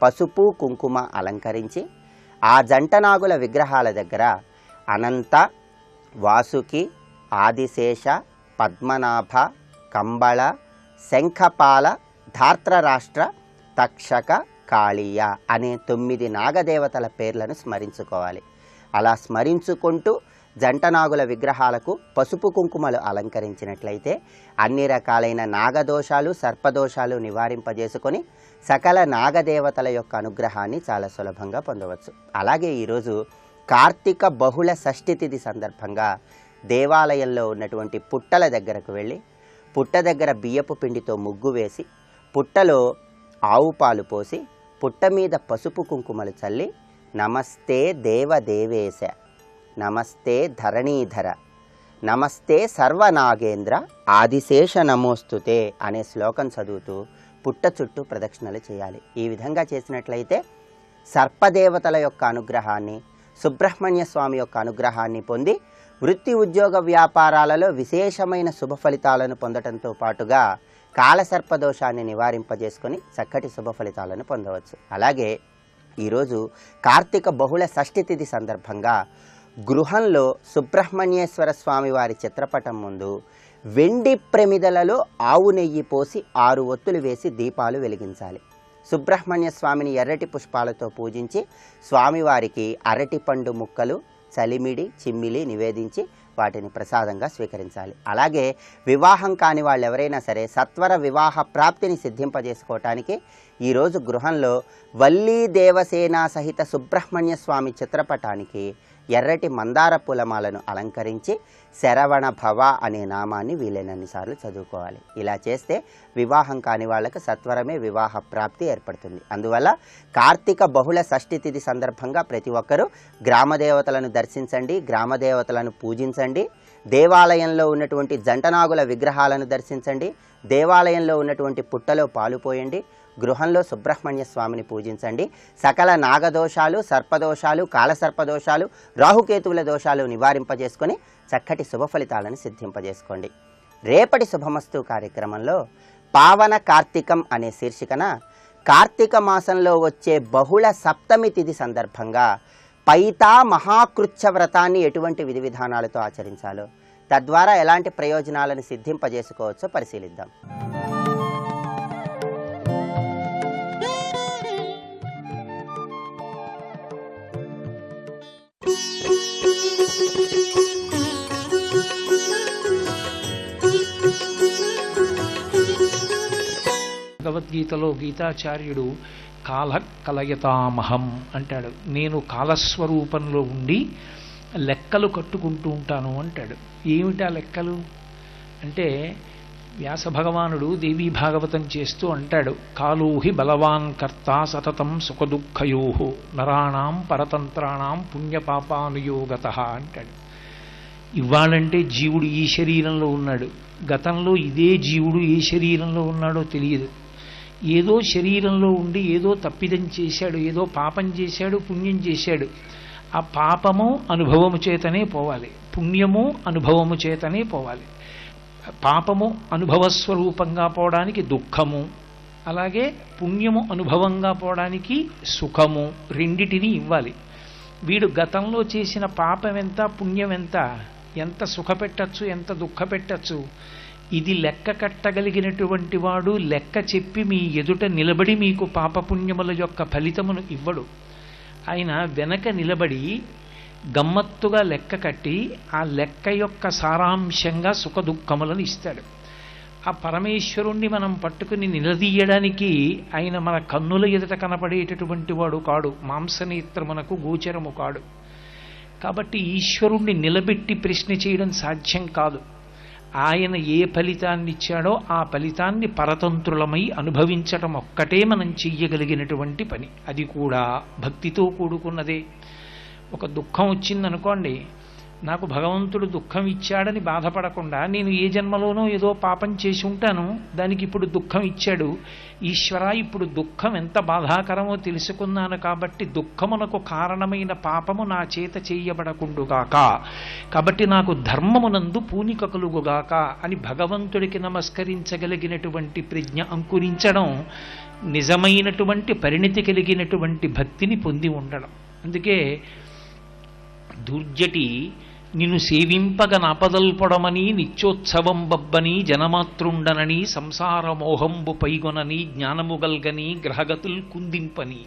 పసుపు కుంకుమ అలంకరించి ఆ జంటనాగుల విగ్రహాల దగ్గర అనంత, వాసుకి, ఆదిశేష, పద్మనాభ, కంబళ, శంఖపాల, ధార్త్రరాష్ట్ర, తక్షక, కాళీయ అనే 9 నాగదేవతల పేర్లను స్మరించుకోవాలి. అలా స్మరించుకుంటూ జంటనాగుల విగ్రహాలకు పసుపు కుంకుమలు అలంకరించినట్లయితే అన్ని రకాలైన నాగదోషాలు, సర్పదోషాలు నివారింపజేసుకొని సకల నాగదేవతల యొక్క అనుగ్రహాన్ని చాలా సులభంగా పొందవచ్చు. అలాగే ఈరోజు కార్తీక బహుళ షష్ఠి తిథి సందర్భంగా దేవాలయంలో ఉన్నటువంటి పుట్టల దగ్గరకు వెళ్ళి పుట్ట దగ్గర బియ్యపు పిండితో ముగ్గు వేసి పుట్టలో ఆవు పాలు పోసి పుట్ట మీద పసుపు కుంకుమలు చల్లి నమస్తే దేవదేవేశ, నమస్తే ధరణీధర, నమస్తే సర్వనాగేంద్ర, ఆదిశేష నమోస్తుతే అనే శ్లోకం చదువుతూ పుట్ట చుట్టూ ప్రదక్షిణలు చేయాలి. ఈ విధంగా చేసినట్లయితే సర్పదేవతల యొక్క అనుగ్రహాన్ని, సుబ్రహ్మణ్య స్వామి యొక్క అనుగ్రహాన్ని పొంది వృత్తి ఉద్యోగ వ్యాపారాలలో విశేషమైన శుభ ఫలితాలను పొందడంతో పాటుగా కాలసర్పదోషాన్ని నివారింపజేసుకొని చక్కటి శుభ ఫలితాలను పొందవచ్చు. అలాగే ఈరోజు కార్తీక బహుళ షష్ఠి తిథి సందర్భంగా గృహంలో సుబ్రహ్మణ్యేశ్వర స్వామి వారి చిత్రపటం ముందు వెండి ప్రమిదలలో ఆవు నెయ్యి పోసి 6 ఒత్తులు వేసి దీపాలు వెలిగించాలి. సుబ్రహ్మణ్య స్వామిని ఎర్రటి పుష్పాలతో పూజించి స్వామివారికి అరటి పండు ముక్కలు, చలిమిడి, చిమ్మిలి నివేదించి వాటిని ప్రసాదంగా స్వీకరించాలి. అలాగే వివాహం కాని వాళ్ళు ఎవరైనా సరే సత్వర వివాహ ప్రాప్తిని సిద్ధింపజేసుకోవటానికి ఈరోజు గృహంలో వల్లీ దేవసేన సహిత సుబ్రహ్మణ్య స్వామి చిత్రపటానికి ఎర్రటి మందార పూలమాలను అలంకరించి శరవణ భవ అనే నామాన్ని వీలైనన్నిసార్లు చదువుకోవాలి. ఇలా చేస్తే వివాహం కాని వాళ్ళకు సత్వరమే వివాహ ప్రాప్తి ఏర్పడుతుంది. అందువల్ల కార్తీక బహుళ షష్ఠి తిథి సందర్భంగా ప్రతి ఒక్కరూ గ్రామదేవతలను దర్శించండి, గ్రామదేవతలను పూజించండి, దేవాలయంలో ఉన్నటువంటి జంటనాగుల విగ్రహాలను దర్శించండి, దేవాలయంలో ఉన్నటువంటి పుట్టలో పాలు పోయండి, గృహంలో సుబ్రహ్మణ్య స్వామిని పూజించండి. సకల నాగదోషాలు, సర్పదోషాలు, కాలసర్పదోషాలు, రాహుకేతువుల దోషాలు నివారింపజేసుకొని చక్కటి శుభ ఫలితాలను సిద్ధింపజేసుకోండి. రేపటి శుభమస్తు కార్యక్రమంలో పావన కార్తీకం అనే శీర్షికన కార్తీక మాసంలో వచ్చే బహుళ సప్తమి తిథి సందర్భంగా పైతా మహాకృత్య వ్రతాన్ని ఎటువంటి విధి విధానాలతో ఆచరించాలో, తద్వారా ఎలాంటి ప్రయోజనాలను సిద్ధింపజేసుకోవచ్చో పరిశీలిద్దాం. భగవద్గీతలో గీతాచార్యుడు కాల కలయతామహం అంటాడు. నేను కాలస్వరూపంలో ఉండి లెక్కలు కట్టుకుంటూ ఉంటాను అంటాడు. ఏమిటా లెక్కలు అంటే వ్యాస భగవానుడు దేవీ భాగవతం చేస్తూ అంటాడు, కాలోహి బలవాన్ కర్త సతతం సుఖదుఃఖయో నరాణాం పరతంత్రాణం పుణ్యపాపానుయోగత అంటాడు. ఇవ్వాలంటే జీవుడు ఈ శరీరంలో ఉన్నాడు, గతంలో ఇదే జీవుడు ఏ శరీరంలో ఉన్నాడో తెలియదు. ఏదో శరీరంలో ఉండి ఏదో తప్పిదం చేశాడు, ఏదో పాపం చేశాడు, పుణ్యం చేశాడు. ఆ పాపము అనుభవము చేతనే పోవాలి, పుణ్యము అనుభవము చేతనే పోవాలి. పాపము అనుభవస్వరూపంగా పోవడానికి దుఃఖము, అలాగే పుణ్యము అనుభవంగా పోవడానికి సుఖము, రెండిటిని ఇవ్వాలి. వీడు గతంలో చేసిన పాపం ఎంత, పుణ్యం ఎంత, ఎంత సుఖపెట్టచ్చు, ఎంత దుఃఖ పెట్టచ్చు, ఇది లెక్క కట్టగలిగినటువంటి వాడు లెక్క చెప్పి మీ ఎదుట నిలబడి మీకు పాపపుణ్యముల యొక్క ఫలితమును ఇవ్వడు. ఆయన వెనక నిలబడి గమ్మత్తుగా లెక్క కట్టి ఆ లెక్క యొక్క సారాంశంగా సుఖ దుఃఖములను ఇస్తాడు. ఆ పరమేశ్వరుణ్ణి మనం పట్టుకుని నిలదీయడానికి ఆయన మన కన్నుల ఎదుట కనపడేటటువంటి వాడు కాడు, మాంసనేత్రమునకు గోచరము కాడు. కాబట్టి ఈశ్వరుణ్ణి నిలబెట్టి ప్రశ్న చేయడం సాధ్యం కాదు. ఆయన ఏ ఫలితాన్ని ఇచ్చాడో ఆ ఫలితాన్ని పరతంత్రులమై అనుభవించటం ఒక్కటే మనం చెయ్యగలిగినటువంటి పని. అది కూడా భక్తితో కూడుకున్నదే. ఒక దుఃఖం వచ్చిందనుకోండి, నాకు భగవంతుడు దుఃఖం ఇచ్చాడని బాధపడకుండా, నేను ఏ జన్మలోనో ఏదో పాపం చేసి ఉంటాను, దానికి ఇప్పుడు దుఃఖం ఇచ్చాడు ఈశ్వర, ఇప్పుడు దుఃఖం ఎంత బాధాకరమో తెలుసుకున్నాను కాబట్టి దుఃఖమునకు కారణమైన పాపము నా చేత చేయబడకుండుగాక, కాబట్టి నాకు ధర్మమునందు పూనిక కలుగుగాక అని భగవంతుడికి నమస్కరించగలిగినటువంటి ప్రజ్ఞ అంకురించడం నిజమైనటువంటి పరిణితి కలిగినటువంటి భక్తిని పొంది ఉండడం. అందుకే దుర్జటి నిన్ను సేవింపగ నాపదల్పొడమని నిత్యోత్సవం బబ్బని జనమాతృండనని సంసార మోహంబు పైగొనని జ్ఞానము గల్గని గ్రహగతుల్ కుందింపని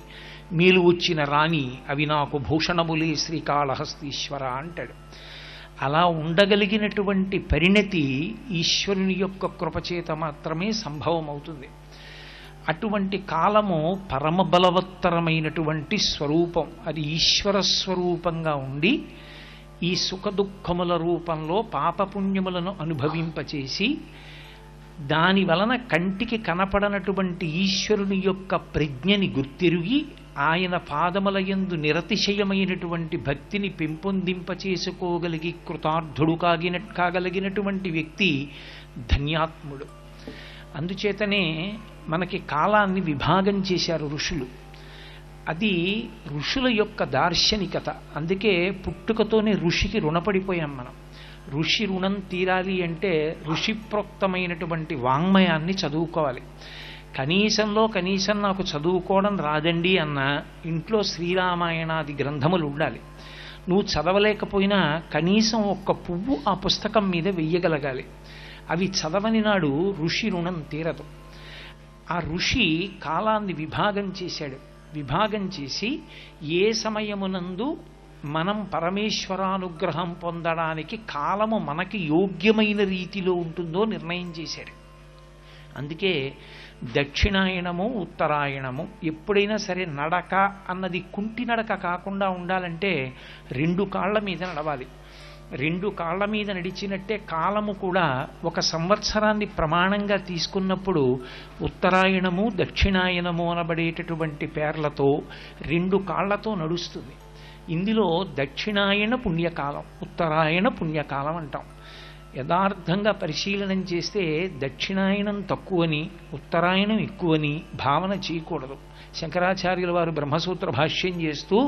మేలు వచ్చిన రాణి అవి నాకు భూషణములే శ్రీకాళహస్తీశ్వర అంటాడు. అలా ఉండగలిగినటువంటి పరిణతి ఈశ్వరుని యొక్క కృపచేత మాత్రమే సంభవం అవుతుంది. అటువంటి కాలము పరమ బలవత్తరమైనటువంటి స్వరూపం. అది ఈశ్వర స్వరూపంగా ఉండి ఈ సుఖ దుఃఖముల రూపంలో పాపపుణ్యములను అనుభవింపచేసి దాని వలన కంటికి కనపడనటువంటి ఈశ్వరుని యొక్క ప్రజ్ఞని గుర్తిరిగి ఆయన పాదముల యందు నిరతిశయమైనటువంటి భక్తిని పెంపొందింపచేసుకోగలిగి కృతార్థుడు కాగలిగినటువంటి వ్యక్తి ధన్యాత్ముడు. అందుచేతనే మనకి కాలాన్ని విభాగం చేశారు ఋషులు. అది ఋషుల యొక్క దార్శనికత. అందుకే పుట్టుకతోనే ఋషికి రుణపడిపోయాం మనం. ఋషి రుణం తీరాలి అంటే ఋషిప్రోక్తమైనటువంటి వాంగ్మయాన్ని చదువుకోవాలి. కనీసంలో కనీసం నాకు చదువుకోవడం రాదండి అన్న ఇంట్లో శ్రీరామాయణాది గ్రంథములు ఉండాలి. నువ్వు చదవలేకపోయినా కనీసం ఒక్క పువ్వు ఆ పుస్తకం మీద వెయ్యగలగాలి. అవి చదవని నాడు ఋషి రుణం తీరదు. ఆ ఋషి కాలాన్ని విభాగం చేశాడు. విభాగం చేసి ఏ సమయమునందు మనం పరమేశ్వరానుగ్రహం పొందడానికి కాలము మనకి యోగ్యమైన రీతిలో ఉంటుందో నిర్ణయం చేశాడు. అందుకే దక్షిణాయనము ఉత్తరాయణము ఎప్పుడైనా సరే నడక అన్నది కుంటి నడక కాకుండా ఉండాలంటే 2 కాళ్ళ మీద నడవాలి. 2 కాళ్ళ మీద నడిచినట్టే కాలము కూడా ఒక సంవత్సరాన్ని ప్రమాణంగా తీసుకున్నప్పుడు ఉత్తరాయణము దక్షిణాయనము అనబడేటటువంటి పేర్లతో 2 కాళ్లతో నడుస్తుంది. ఇందులో దక్షిణాయన పుణ్యకాలం, ఉత్తరాయణ పుణ్యకాలం అంటాం. యథార్థంగా పరిశీలనం చేస్తే దక్షిణాయనం తక్కువని ఉత్తరాయణం ఎక్కువని భావన చేయకూడదు. శంకరాచార్యుల వారు బ్రహ్మసూత్ర భాష్యం చేస్తూ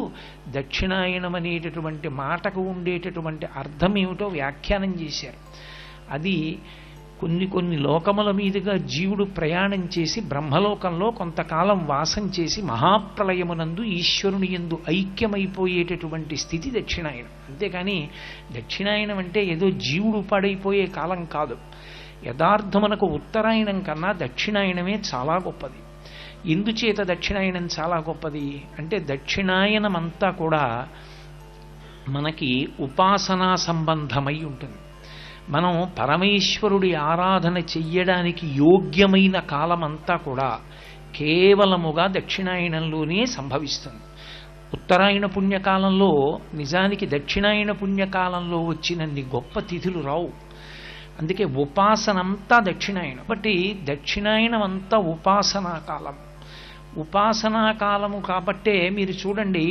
దక్షిణాయనం అనేటటువంటి మాటకు ఉండేటటువంటి అర్థం ఏమిటో వ్యాఖ్యానం చేశారు. అది కొన్ని లోకముల మీదుగా జీవుడు ప్రయాణం చేసి బ్రహ్మలోకంలో కొంతకాలం వాసం చేసి మహాప్రళయమునందు ఈశ్వరుని యందు ఐక్యమైపోయేటటువంటి స్థితి దక్షిణాయనం. అంతేకాని దక్షిణాయనం అంటే ఏదో జీవుడు పాడైపోయే కాలం కాదు. యథార్థమునకు ఉత్తరాయణం కన్నా దక్షిణాయనమే చాలా గొప్పది. ఎందుచేత దక్షిణాయనం చాలా గొప్పది అంటే దక్షిణాయనం అంతా కూడా మనకి ఉపాసనా సంబంధమై ఉంటుంది. మనం పరమేశ్వరుడి ఆరాధన చెయ్యడానికి యోగ్యమైన కాలమంతా కూడా కేవలముగా దక్షిణాయనంలోనే సంభవిస్తుంది. ఉత్తరాయణ పుణ్యకాలంలో నిజానికి దక్షిణాయన పుణ్యకాలంలో వచ్చినన్ని గొప్ప తిథులు రావు. అందుకే ఉపాసన అంతా దక్షిణాయనం. కాబట్టి దక్షిణాయనం అంతా ఉపాసనా కాలం. ఉపాసనా కాలము కాబట్టే మీరు చూడండి,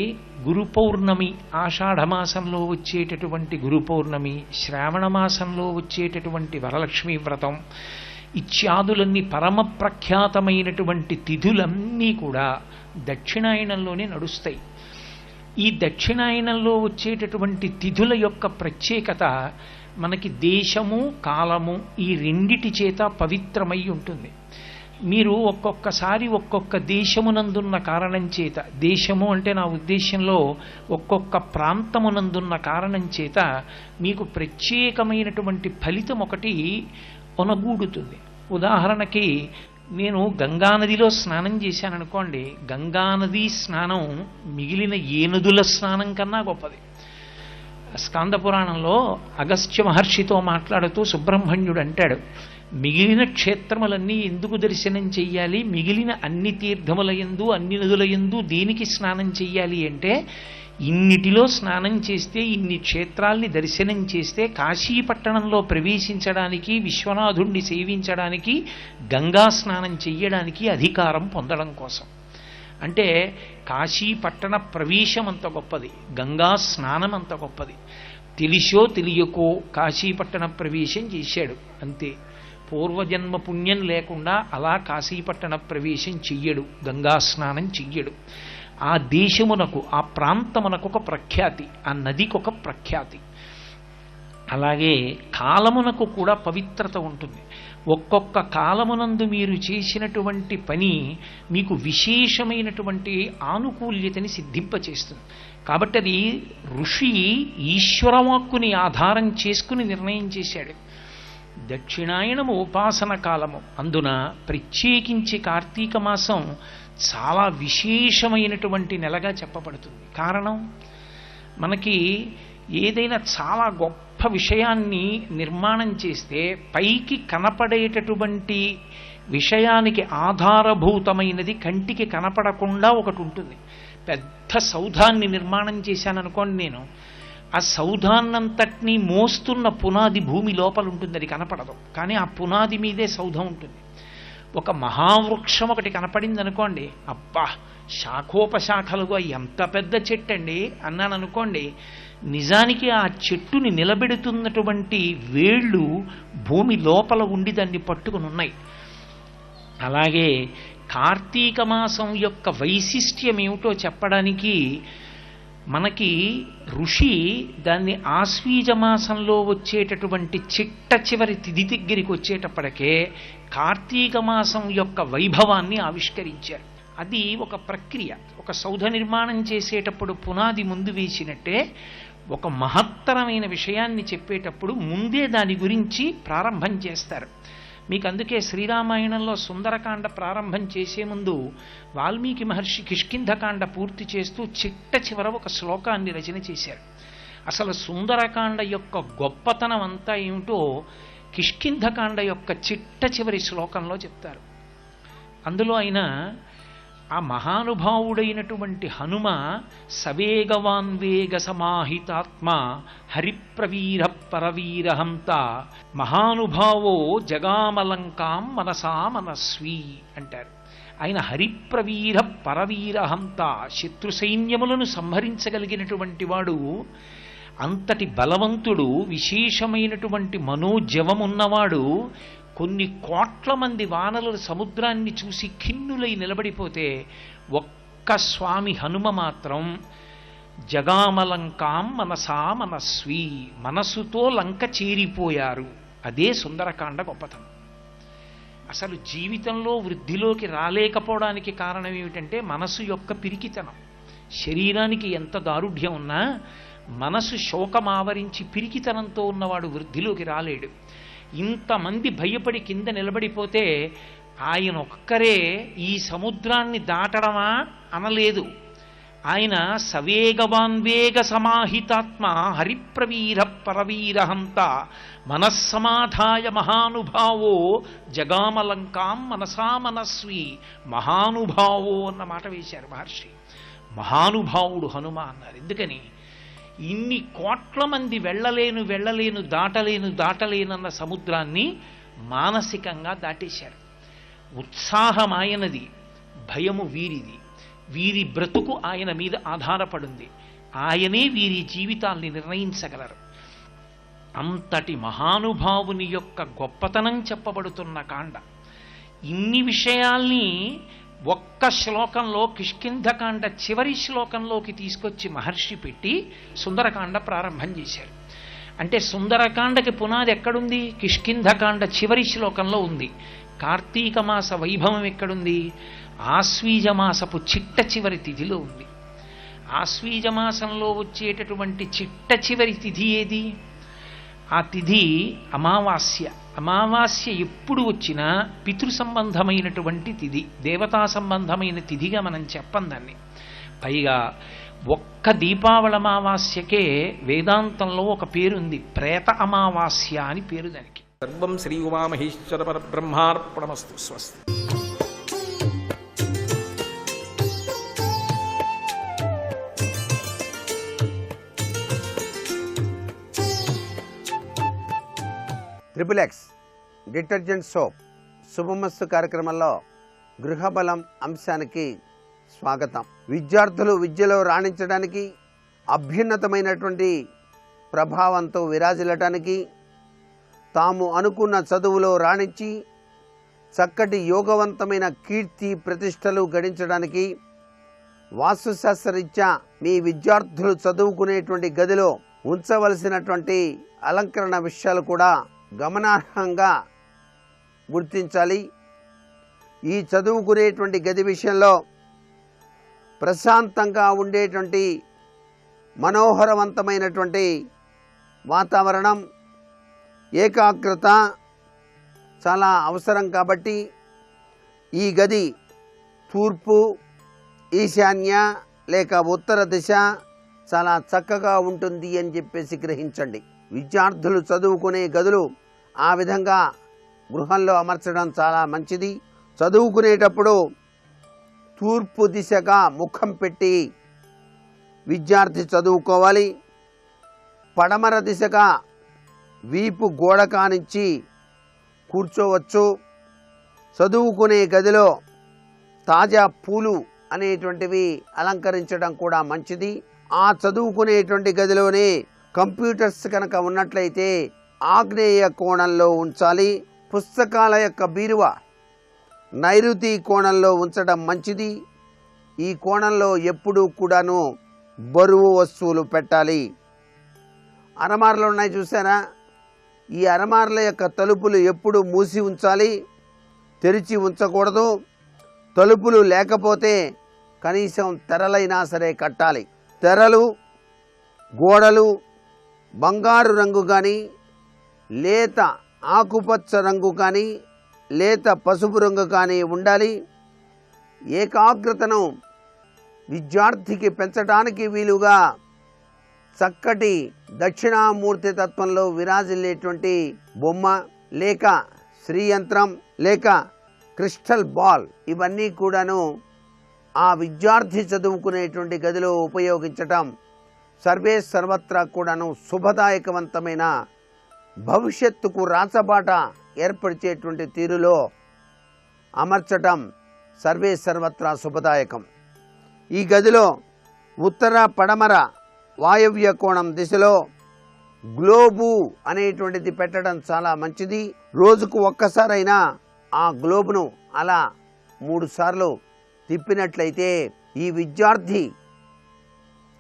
గురు పౌర్ణమి ఆషాఢమాసంలో వచ్చేటటువంటి గురు పౌర్ణమి, శ్రావణ మాసంలో వచ్చేటటువంటి వరలక్ష్మీ వ్రతం ఇత్యాదులన్నీ పరమ ప్రఖ్యాతమైనటువంటి తిథులన్నీ కూడా దక్షిణాయనంలోనే నడుస్తాయి. ఈ దక్షిణాయనంలో వచ్చేటటువంటి తిథుల యొక్క ప్రత్యేకత మనకి దేశము కాలము ఈ రెండిటి చేత పవిత్రమై ఉంటుంది. మీరు ఒక్కొక్కసారి ఒక్కొక్క దేశమునందున్న కారణం చేత, దేశము అంటే నా ఉద్దేశంలో ఒక్కొక్క ప్రాంతమునందున్న కారణం చేత మీకు ప్రత్యేకమైనటువంటి ఫలితం ఒకటి ఒనగూడుతుంది. ఉదాహరణకి నేను గంగానదిలో స్నానం చేశాననుకోండి, గంగానది స్నానం మిగిలిన ఏ నదుల స్నానం కన్నా గొప్పది. స్కాంద పురాణంలో అగస్త్య మహర్షితో మాట్లాడుతూ సుబ్రహ్మణ్యుడు అంటాడు, మిగిలిన క్షేత్రములన్నీ ఎందుకు దర్శనం చెయ్యాలి, మిగిలిన అన్ని తీర్థముల యందు అన్ని నదుల యందు దేనికి స్నానం చెయ్యాలి అంటే, ఇన్నిటిలో స్నానం చేస్తే, ఇన్ని క్షేత్రాల్ని దర్శనం చేస్తే కాశీపట్టణంలో ప్రవేశించడానికి, విశ్వనాథుణ్ణి సేవించడానికి, గంగా స్నానం చెయ్యడానికి అధికారం పొందడం కోసం. అంటే కాశీపట్టణ ప్రవేశం అంత గొప్పది, గంగా స్నానం అంత గొప్పది. తెలిసో తెలియకో కాశీపట్టణ ప్రవేశం చేశాడు అంతే. పూర్వజన్మ పుణ్యం లేకుండా అలా కాశీపట్టణ ప్రవేశం చెయ్యడు, గంగా స్నానం చెయ్యడు. ఆ దేశమునకు, ఆ ప్రాంతమునకు ఒక ప్రఖ్యాతి, ఆ నదికి ఒక ప్రఖ్యాతి. అలాగే కాలమునకు కూడా పవిత్రత ఉంటుంది. ఒక్కొక్క కాలమునందు మీరు చేసినటువంటి పని మీకు విశేషమైనటువంటి ఆనుకూల్యతని సిద్ధింపచేస్తుంది. కాబట్టి అది ఋషి ఈశ్వరవాక్కుని ఆధారం చేసుకుని నిర్ణయం చేశాడు. దక్షిణాయనము ఉపాసన కాలము. అందున ప్రత్యేకించి కార్తీక మాసం చాలా విశేషమైనటువంటి నెలగా చెప్పబడుతుంది. కారణం, మనకి ఏదైనా చాలా గొప్ప విషయాన్ని నిర్మాణం చేస్తే పైకి కనపడేటటువంటి విషయానికి ఆధారభూతమైనది కంటికి కనపడకుండా ఒకటి ఉంటుంది. పెద్ద సౌధాన్ని నిర్మాణం చేశాననుకోండి నేను, ఆ సౌధాన్నంతటినీ మోస్తున్న పునాది భూమి లోపల ఉంటుంది, అది కనపడదు. కానీ ఆ పునాది మీదే సౌధం ఉంటుంది. ఒక మహావృక్షం ఒకటి కనపడింది అనుకోండి, అబ్బా శాఖోపశాఖలుగా ఎంత పెద్ద చెట్టు అండి అన్నాను అనుకోండి, నిజానికి ఆ చెట్టుని నిలబెడుతున్నటువంటి వేళ్ళు భూమి లోపల ఉండి దాన్ని పట్టుకుని ఉన్నాయి. అలాగే కార్తీక మాసం యొక్క వైశిష్ట్యం ఏమిటో చెప్పడానికి మనకి ఋషి దాన్ని ఆశ్వీజ మాసంలో వచ్చేటటువంటి చిట్ట చివరి తిథి దగ్గరికి వచ్చేటప్పటికే కార్తీక మాసం యొక్క వైభవాన్ని ఆవిష్కరించారు. అది ఒక ప్రక్రియ. ఒక సౌధ నిర్మాణం చేసేటప్పుడు పునాది ముందు వేసినట్టే ఒక మహత్తరమైన విషయాన్ని చెప్పేటప్పుడు ముందే దాని గురించి ప్రారంభం చేస్తారు. మీకు అందుకే శ్రీరామాయణంలో సుందరకాండ ప్రారంభం చేసే ముందు వాల్మీకి మహర్షి కిష్కింధకాండ పూర్తి చేస్తూ చిట్ట చివర ఒక శ్లోకాన్ని రచన చేశారు. అసలు సుందరకాండ యొక్క గొప్పతనం అంతా ఏమిటో కిష్కింధకాండ యొక్క చిట్ట చివరి శ్లోకంలో చెప్తారు. అందులో ఆయన ఆ మహానుభావుడైనటువంటి హనుమ సవేగవాన్వేగ సమాహితాత్మ హరిప్రవీర పరవీరహంత మహానుభావో జగామలంకాం మనసా మనస్వీ అంటారు. ఆయన హరిప్రవీర పరవీరహంత, శత్రు సైన్యములను సంహరించగలిగినటువంటి వాడు, అంతటి బలవంతుడు, విశేషమైనటువంటి మనోజవమున్నవాడు. కొన్ని కోట్ల మంది వానరుల సముద్రాన్ని చూసి ఖిన్నులై నిలబడిపోతే ఒక్క స్వామి హనుమ మాత్రం జగామలంకాం మనసా మనస్వీ, మనసుతో లంక చేరిపోయారు. అదే సుందరకాండ గొప్పతనం. అసలు జీవితంలో వృద్ధిలోకి రాలేకపోవడానికి కారణం ఏమిటంటే మనసు యొక్క పిరికితనం. శరీరానికి ఎంత దారుఢ్యం ఉన్నా మనసు శోకమావరించి పిరికితనంతో ఉన్నవాడు వృద్ధిలోకి రాలేడు. ఇంతమంది భయపడి కింద నిలబడిపోతే ఆయన ఒక్కరే ఈ సముద్రాన్ని దాటడమా అనలేదు. ఆయన సవేగవాన్వేగ సమాహితాత్మ హరిప్రవీర పరవీరహంత మనస్సమాధాయ మహానుభావో జగామలంకాం మనసా మనస్వి. మహానుభావో అన్న మాట వేశారు మహర్షి. మహానుభావుడు హనుమ అన్నారు. ఎందుకని? ఇన్ని కోట్ల మంది వెళ్ళలేను దాటలేనన్న సముద్రాన్ని మానసికంగా దాటేశారు. ఉత్సాహం ఆయనది, భయము వీరిది. వీరి బ్రతుకు ఆయన మీద ఆధారపడింది. ఆయనే వీరి జీవితాల్ని నిర్ణయించగలరు. అంతటి మహానుభావుని యొక్క గొప్పతనం చెప్పబడుతున్న కాండ. ఇన్ని విషయాల్ని ఒక్క శ్లోకంలో, కిష్కింధకాండ చివరి శ్లోకంలోకి తీసుకొచ్చి మహర్షి పెట్టి సుందరకాండ ప్రారంభం చేశారు. అంటే సుందరకాండకి పునాది ఎక్కడుంది? కిష్కింధకాండ చివరి శ్లోకంలో ఉంది. కార్తీక మాస వైభవం ఎక్కడుంది? ఆశ్వీజమాసపు చిట్ట చివరి తిథిలో ఉంది. ఆశ్వీజమాసంలో వచ్చేటటువంటి చిట్ట చివరి తిథి ఏది? ఆ తిథి అమావాస్య. అమావాస్య ఎప్పుడు వచ్చినా పితృ సంబంధమైనటువంటి తిథి, దేవతా సంబంధమైన తిథిగా మనం చెప్పం దాన్ని. పైగా ఒక్క దీపావళి అమావాస్యకే వేదాంతంలో ఒక పేరుంది, ప్రేత అమావాస్య అని పేరు దానికి. సర్వం శ్రీ ఉమామహేశ్వర పరబ్రహ్మార్పణమస్తు. స్వస్తి. XXX డిటర్జెంట్ సోప్ శుభమస్తు కార్యక్రమంలో గృహబలం అంశానికి స్వాగతం. విద్యార్థులు విద్యలో రాణించడానికి, అభ్యున్నతమైనటువంటి ప్రభావంతో విరాజిల్లటానికి, తాము అనుకున్న చదువులో రాణించి చక్కటి యోగవంతమైన కీర్తి ప్రతిష్టలు గడించడానికి వాస్తుశాస్త్రరీత్యా మీ విద్యార్థులు చదువుకునేటువంటి గదిలో ఉంచవలసినటువంటి అలంకరణ విషయాలు కూడా గమనార్హంగా గుర్తించాలి. ఈ చదువుకునేటువంటి గది విషయంలో ప్రశాంతంగా ఉండేటువంటి మనోహరవంతమైనటువంటి వాతావరణం, ఏకాగ్రత చాలా అవసరం. కాబట్టి ఈ గది తూర్పు, ఈశాన్య లేక ఉత్తర దిశ చాలా చక్కగా ఉంటుంది అని చెప్పేసి గ్రహించండి. విద్యార్థులు చదువుకునే గదులు ఆ విధంగా గృహంలో అమర్చడం చాలా మంచిది. చదువుకునేటప్పుడు తూర్పు దిశగా ముఖం పెట్టి విద్యార్థి చదువుకోవాలి. పడమర దిశగా వీపు గోడ కానించి కూర్చోవచ్చు. చదువుకునే గదిలో తాజా పూలు అనేటువంటివి అలంకరించడం కూడా మంచిది. ఆ చదువుకునేటువంటి గదిలోనే కంప్యూటర్స్ కనుక ఉన్నట్లయితే ఆగ్నేయ కోణంలో ఉంచాలి. పుస్తకాల యొక్క బీరువా నైరుతి కోణంలో ఉంచడం మంచిది. ఈ కోణంలో ఎప్పుడూ కూడాను బరువు వస్తువులు పెట్టాలి. అరమార్లు ఉన్నాయి చూసారా? ఈ అరమార్ల యొక్క తలుపులు ఎప్పుడు మూసి ఉంచాలి, తెరిచి ఉంచకూడదు. తలుపులు లేకపోతే కనీసం తెరలైనా సరే కట్టాలి. తెరలు, గోడలు బంగారు రంగు కానీ, లేత ఆకుపచ్చ రంగు కానీ, లేత పసుపు రంగు కానీ ఉండాలి. ఏకాగ్రతను విద్యార్థికి పెంచడానికి వీలుగా చక్కటి దక్షిణామూర్తి తత్వంలో విరాజిల్లేటువంటి బొమ్మ లేక శ్రీయంత్రం లేక క్రిస్టల్ బాల్, ఇవన్నీ కూడాను ఆ విద్యార్థి చదువుకునేటువంటి గదిలో ఉపయోగించటం సర్వే సర్వత్రా కూడాను శుభదాయకవంతమైన భవిష్యత్తుకు రాచబాట ఏర్పరిచేటువంటి తీరులో అమర్చటం సర్వే సర్వత్రా శుభదాయకం. ఈ గదిలో ఉత్తర పడమర వాయవ్య కోణం దిశలో గ్లోబు అనేటువంటిది పెట్టడం చాలా మంచిది. రోజుకు ఒక్కసారైనా ఆ గ్లోబును అలా 3 సార్లు తిప్పినట్లయితే ఈ విద్యార్థి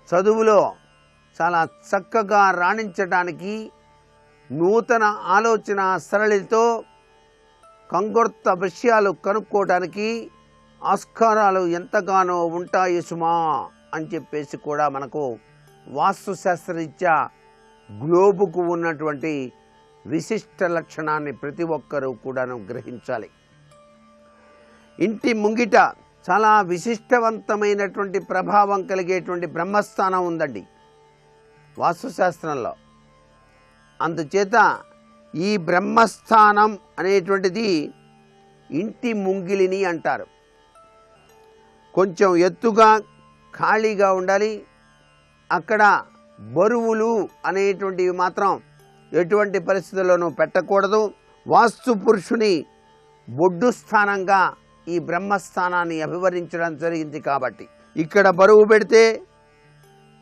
చదువులో చాలా చక్కగా రాణించడానికి, నూతన ఆలోచన సరళితో కంగొర్త విషయాలు కనుక్కోవడానికి ఆస్కారాలు ఎంతగానో ఉంటాయి సుమా అని చెప్పేసి కూడా మనకు వాస్తుశాస్త్రరీత్యా గ్లోబుకు ఉన్నటువంటి విశిష్ట లక్షణాన్ని ప్రతి ఒక్కరూ కూడాను గ్రహించాలి. ఇంటి ముంగిట చాలా విశిష్టవంతమైనటువంటి ప్రభావం కలిగేటువంటి బ్రహ్మస్థానం ఉందండి వాస్తుశాస్త్రంలో. అందుచేత ఈ బ్రహ్మస్థానం అనేటువంటిది ఇంటి ముంగిలిని అంటారు. కొంచెం ఎత్తుగా ఖాళీగా ఉండాలి. అక్కడ బరువులు అనేటువంటివి మాత్రం ఎటువంటి పరిస్థితుల్లోనూ పెట్టకూడదు. వాస్తు పురుషుని బొడ్డు స్థానంగా ఈ బ్రహ్మస్థానాన్ని అభివర్ణించడం జరిగింది. కాబట్టి ఇక్కడ బరువు పెడితే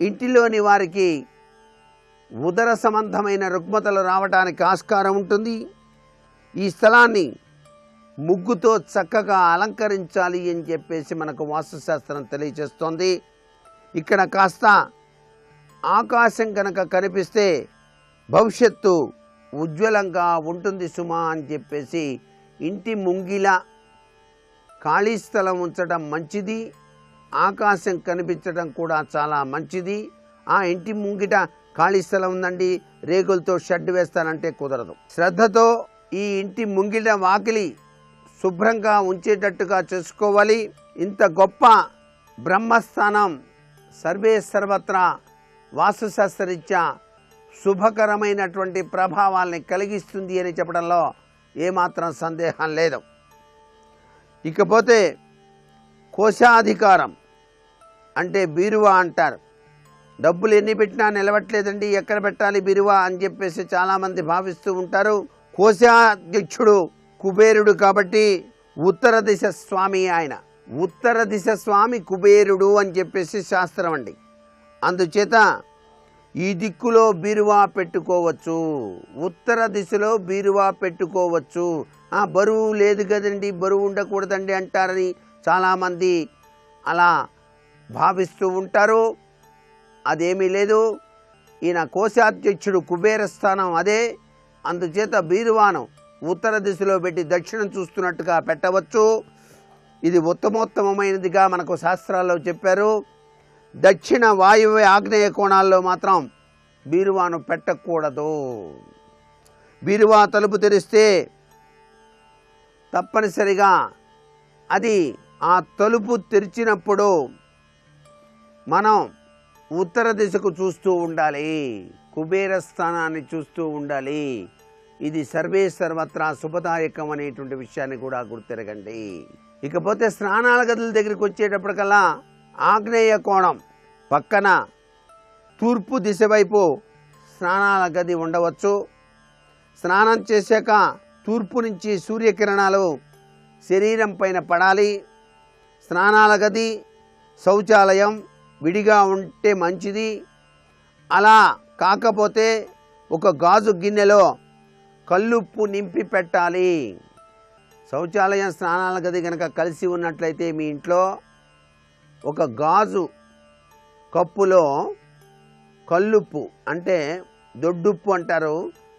ఇంటిలోని వారికి ఉదర సంబంధమైన రుగ్మతలు రావడానికి ఆస్కారం ఉంటుంది. ఈ స్థలాన్ని ముగ్గుతో చక్కగా అలంకరించాలి అని చెప్పేసి మనకు వాస్తుశాస్త్రం తెలియజేస్తోంది. ఇక్కడ కాస్త ఆకాశం కనుక కనిపిస్తే భవిష్యత్తు ఉజ్వలంగా ఉంటుంది సుమా అని చెప్పేసి ఇంటి ముంగిల ఖాళీ స్థలం ఉంచడం మంచిది. ఆకాశం కనిపించడం కూడా చాలా మంచిది. ఆ ఇంటి ముంగిట ఖాళీ స్థలం ఉందండి, రేకులతో షెడ్ వేస్తానంటే కుదరదు. శ్రద్ధతో ఈ ఇంటి ముంగిట వాకిలి శుభ్రంగా ఉంచేటట్టుగా చేసుకోవాలి. ఇంత గొప్ప బ్రహ్మస్థానం సర్వే సర్వత్రా వాస్తుశాస్త్రరీత్యా శుభకరమైనటువంటి ప్రభావాల్ని కలిగిస్తుంది అని చెప్పడంలో ఏమాత్రం సందేహం లేదు. ఇకపోతే కోశాధికారం అంటే బీరువా అంటారు. డబ్బులు ఎన్ని పెట్టినా నిలవట్లేదండి, ఎక్కడ పెట్టాలి బీరువా అని చెప్పేసి చాలామంది భావిస్తూ ఉంటారు. కోశాధ్యక్షుడు కుబేరుడు కాబట్టి ఉత్తర దిశ స్వామి ఆయన. ఉత్తర దిశ స్వామి కుబేరుడు అని చెప్పేసి శాస్త్రం అండి. అందుచేత ఈ దిక్కులో బీరువా పెట్టుకోవచ్చు, ఉత్తర దిశలో బీరువా పెట్టుకోవచ్చు. బరువు లేదు కదండి, బరువు ఉండకూడదండి అంటారని చాలామంది అలా భావిస్తూ ఉంటారు. అదేమీ లేదు. ఈయన కోశాధ్యక్షుడు కుబేర స్థానం అదే. అందుచేత బీరువాను ఉత్తర దిశలో పెట్టి దక్షిణం చూస్తున్నట్టుగా పెట్టవచ్చు. ఇది ఉత్తమోత్తమైనదిగా మనకు శాస్త్రాల్లో చెప్పారు. దక్షిణ వాయువ్య ఆగ్నేయ కోణాల్లో మాత్రం బీరువాను పెట్టకూడదు. బీరువా తలుపు తెరిస్తే తప్పనిసరిగా అది ఆ తలుపు తెరిచినప్పుడు మనం ఉత్తర దిశకు చూస్తూ ఉండాలి, కుబేర స్థానాన్ని చూస్తూ ఉండాలి. ఇది సర్వే సర్వత్రా శుభదాయకం అనేటువంటి విషయాన్ని కూడా గుర్తెరగండి. ఇకపోతే స్నానాల గదుల దగ్గరికి వచ్చేటప్పటికల్లా ఆగ్నేయ కోణం పక్కన తూర్పు దిశ వైపు స్నానాల గది ఉండవచ్చు. స్నానం చేశాక తూర్పు నుంచి సూర్యకిరణాలు శరీరం పైన పడాలి. స్నానాల గది శౌచాలయం విడిగా ఉంటే మంచిది. అలా కాకపోతే ఒక గాజు గిన్నెలో కల్లుప్పు నింపి పెట్టాలి. శౌచాలయం స్నానాల గది కనుక కలిసి ఉన్నట్లయితే మీ ఇంట్లో ఒక గాజు కప్పులో కల్లుప్పు అంటే దొడ్డుప్పు అంటారు,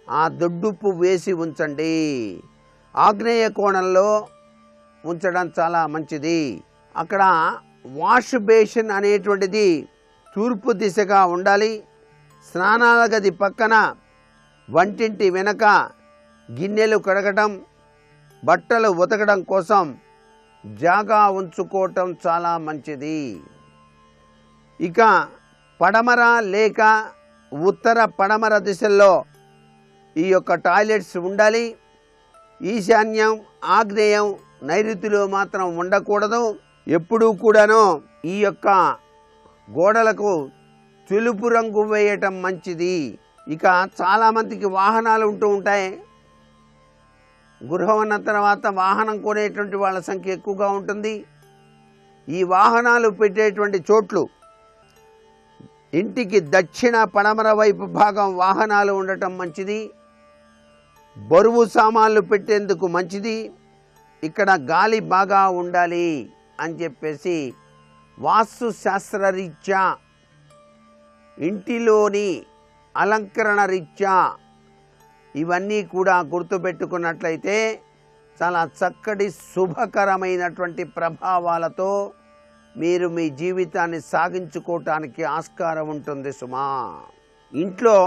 ఆ దొడ్డుప్పు వేసి ఉంచండి. ఆగ్నేయ కోణంలో ఉంచడం చాలా మంచిది. అక్కడ వాష్ బేసిన్ అనేటువంటిది తూర్పు దిశగా ఉండాలి. స్నానాల గది పక్కన వంటింటి వెనక గిన్నెలు కడగడం, బట్టలు ఉతకడం కోసం జాగా ఉంచుకోవటం చాలా మంచిది. ఇక పడమర లేక ఉత్తర పడమర దిశల్లో ఈ యొక్క టాయిలెట్స్ ఉండాలి. ఈశాన్యం ఆగ్నేయం నైరుతిలో మాత్రం ఉండకూడదు. ఎప్పుడూ కూడాను ఈ యొక్క గోడలకు తెలుపు రంగు వేయటం మంచిది. ఇక చాలామందికి వాహనాలు ఉంటూ ఉంటాయి. గృహం అన్న తర్వాత వాహనం కొనేటువంటి వాళ్ళ సంఖ్య ఎక్కువగా ఉంటుంది. ఈ వాహనాలు పెట్టేటువంటి చోట్లు ఇంటికి దక్షిణ పడమర వైపు భాగం వాహనాలు ఉండటం మంచిది. బరువు సామాన్లు పెట్టేందుకు మంచిది. ఇక్కడ గాలి బాగా ఉండాలి అని చెప్పేసి వాస్తు శాస్త్రరీత్యా ఇంటిలోని అలంకరణ రీత్యా ఇవన్నీ కూడా గుర్తుపెట్టుకున్నట్లయితే చాలా చక్కటి శుభకరమైనటువంటి ప్రభావాలతో మీరు మీ జీవితాన్ని సాగించుకోవటానికి ఆస్కారం ఉంటుంది సుమా. ఇంట్లో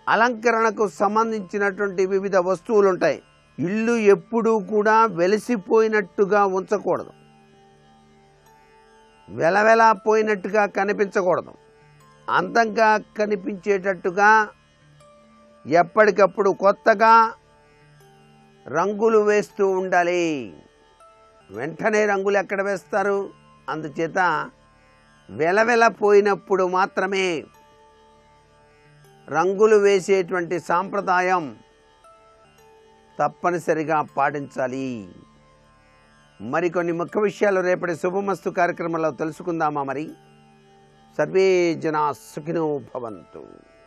అలంకరణకు సంబంధించినటువంటి వివిధ వస్తువులు ఉంటాయి. ఇల్లు ఎప్పుడూ కూడా వెలిసిపోయినట్టుగా ఉంచకూడదు, వెలవెలా పోయినట్టుగా కనిపించకూడదు. అందంగా కనిపించేటట్టుగా ఎప్పటికప్పుడు కొత్తగా రంగులు వేస్తూ ఉండాలి. వెంటనే రంగులు ఎక్కడ వేస్తారు? అందుచేత వెలవెల పోయినప్పుడు మాత్రమే రంగులు వేసేటువంటి సాంప్రదాయం తప్పనిసరిగా పాటించాలి. మరికొన్ని ముఖ్య విషయాలు రేపటి శుభమస్తు కార్యక్రమంలో తెలుసుకుందామా? మరి సర్వే జనా సుఖినో భవంతు.